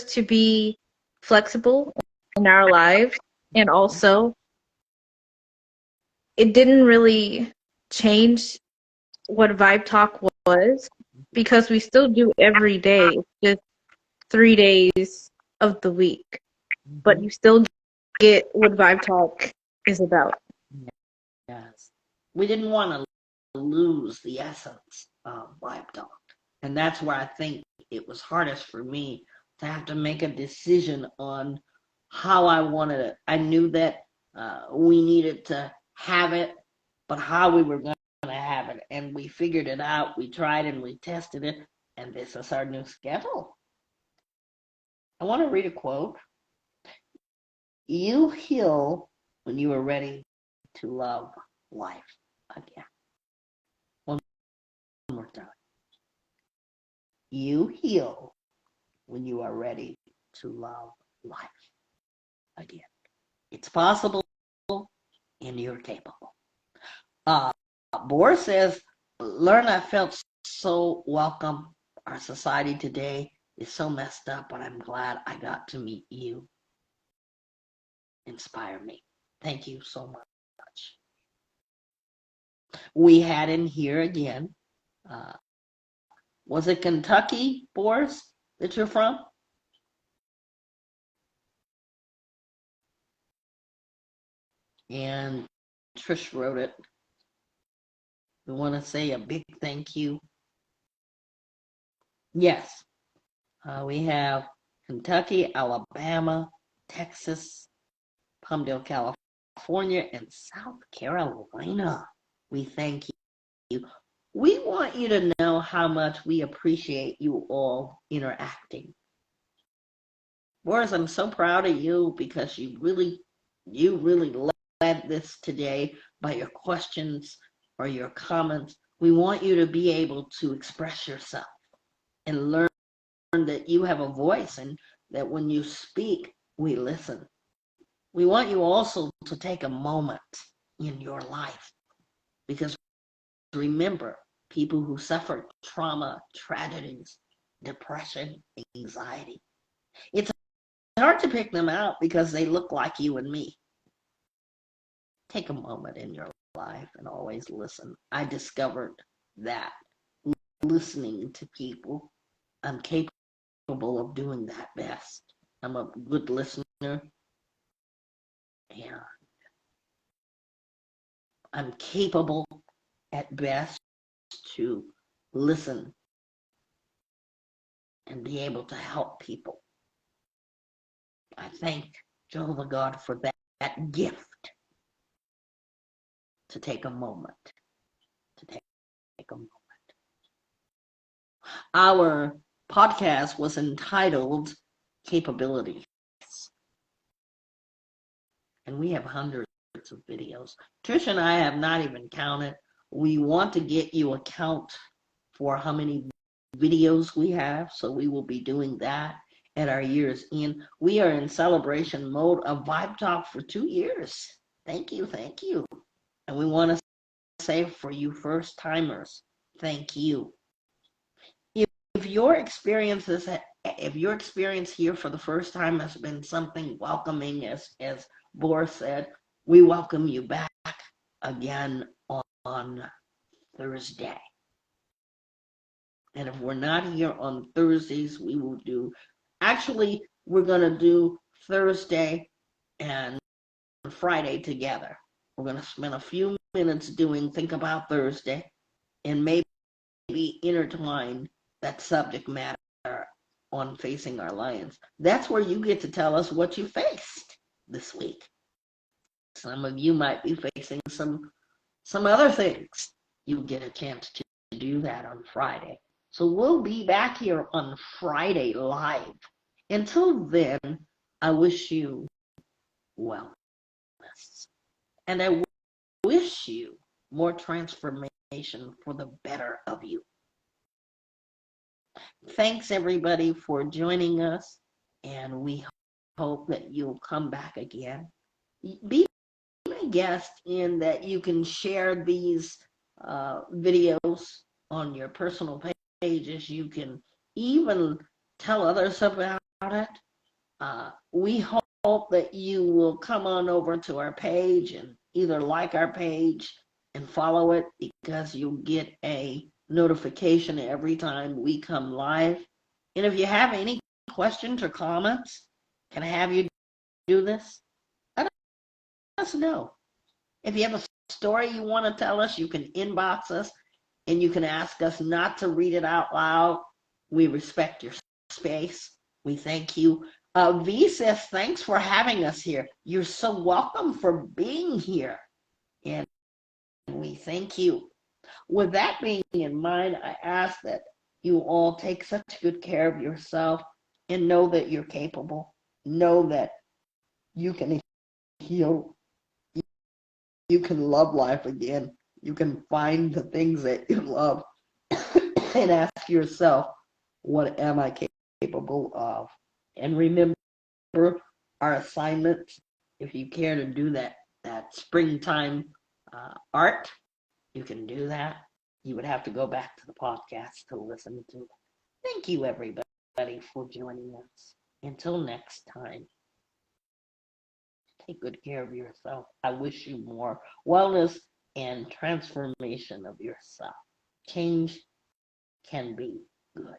to be flexible in our lives, and also it didn't really change what Vibe Talk was, because we still do every day, just 3 days of the week, but you still get what Vibe Talk is about. Yes. We didn't want to lose the essence of Vibe Talk. And that's where I think it was hardest for me to have to make a decision on how I wanted it. I knew that we needed to have it, but how we were going to have it. And we figured it out. We tried and we tested it. And this is our new schedule. I want to read a quote. You heal when you are ready to love life again. One more time. You heal when you are ready to love life again. It's possible and you're capable. Boris says, learn I felt so welcome. Our society today is so messed up, but I'm glad I got to meet you. Inspire me. Thank you so much. We had in here again, was it Kentucky, Boris, that you're from? And Trish wrote it. We want to say a big thank you. Yes, we have Kentucky, Alabama, Texas, Palmdale, California, and South Carolina. We thank you. We want you to know how much we appreciate you all interacting. Boris, I'm so proud of you because you really led this today by your questions or your comments. We want you to be able to express yourself and learn that you have a voice and that when you speak, we listen. We want you also to take a moment in your life because remember, people who suffer trauma, tragedies, depression, anxiety, it's hard to pick them out because they look like you and me. Take a moment in your life and always listen. I discovered that listening to people, I'm capable of doing that best. I'm a good listener and I'm capable at best to listen and be able to help people. I thank Jehovah God for that gift to take a moment. Our podcast was entitled Capabilities. And we have hundreds of videos. Trish and I have not even counted. We want to get you a count for how many videos we have, so we will be doing that at our year's end. We are in celebration mode of Vibe Talk for 2 years. Thank you. And we want to say for you first timers, thank you. If your experience here for the first time has been something welcoming, as Boris said, we welcome you back again on Thursday. And if we're not here on Thursdays, we're going to do Thursday and Friday together. We're going to spend a few minutes doing Think About Thursday and maybe intertwine that subject matter on Facing Our Lions. That's where you get to tell us what you faced this week. Some of you might be facing some other things. You'll get a chance to do that on Friday. So we'll be back here on Friday live. Until then, I wish you wellness. And I wish you more transformation for the better of you. Thanks, everybody, for joining us. And we hope that you'll come back again. Be my guest in that you can share these videos on your personal pages. You can even tell others about it. We hope that you will come on over to our page and either like our page and follow it because you'll get a notification every time we come live. And if you have any questions or comments, can I have you do this? Let us know. If you have a story you want to tell us, you can inbox us and you can ask us not to read it out loud. We respect your space. We thank you. V says, thanks for having us here. You're so welcome for being here. And we thank you. With that being in mind, I ask that you all take such good care of yourself and know that you're capable. Know that you can heal. You can love life again. You can find the things that you love and ask yourself, what am I capable of? And remember our assignments. If you care to do that springtime art, you can do that. You would have to go back to the podcast to listen to it. Thank you, everybody, for joining us. Until next time, take good care of yourself. I wish you more wellness and transformation of yourself. Change can be good.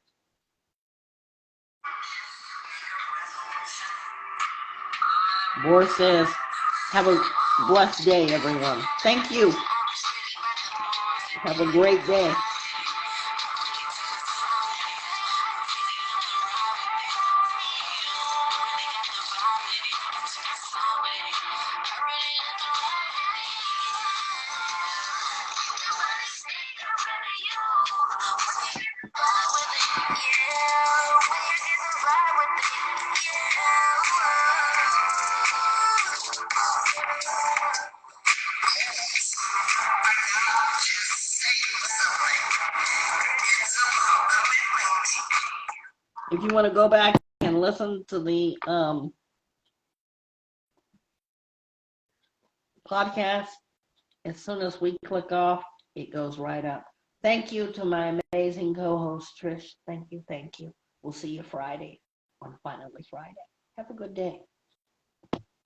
Bohr says, have a blessed day, everyone. Thank you. Have a great day. If you want to go back and listen to the podcast, as soon as we click off, it goes right up. Thank you to my amazing co-host, Trish. Thank you, thank you. We'll see you Friday on Finally Friday. Have a good day.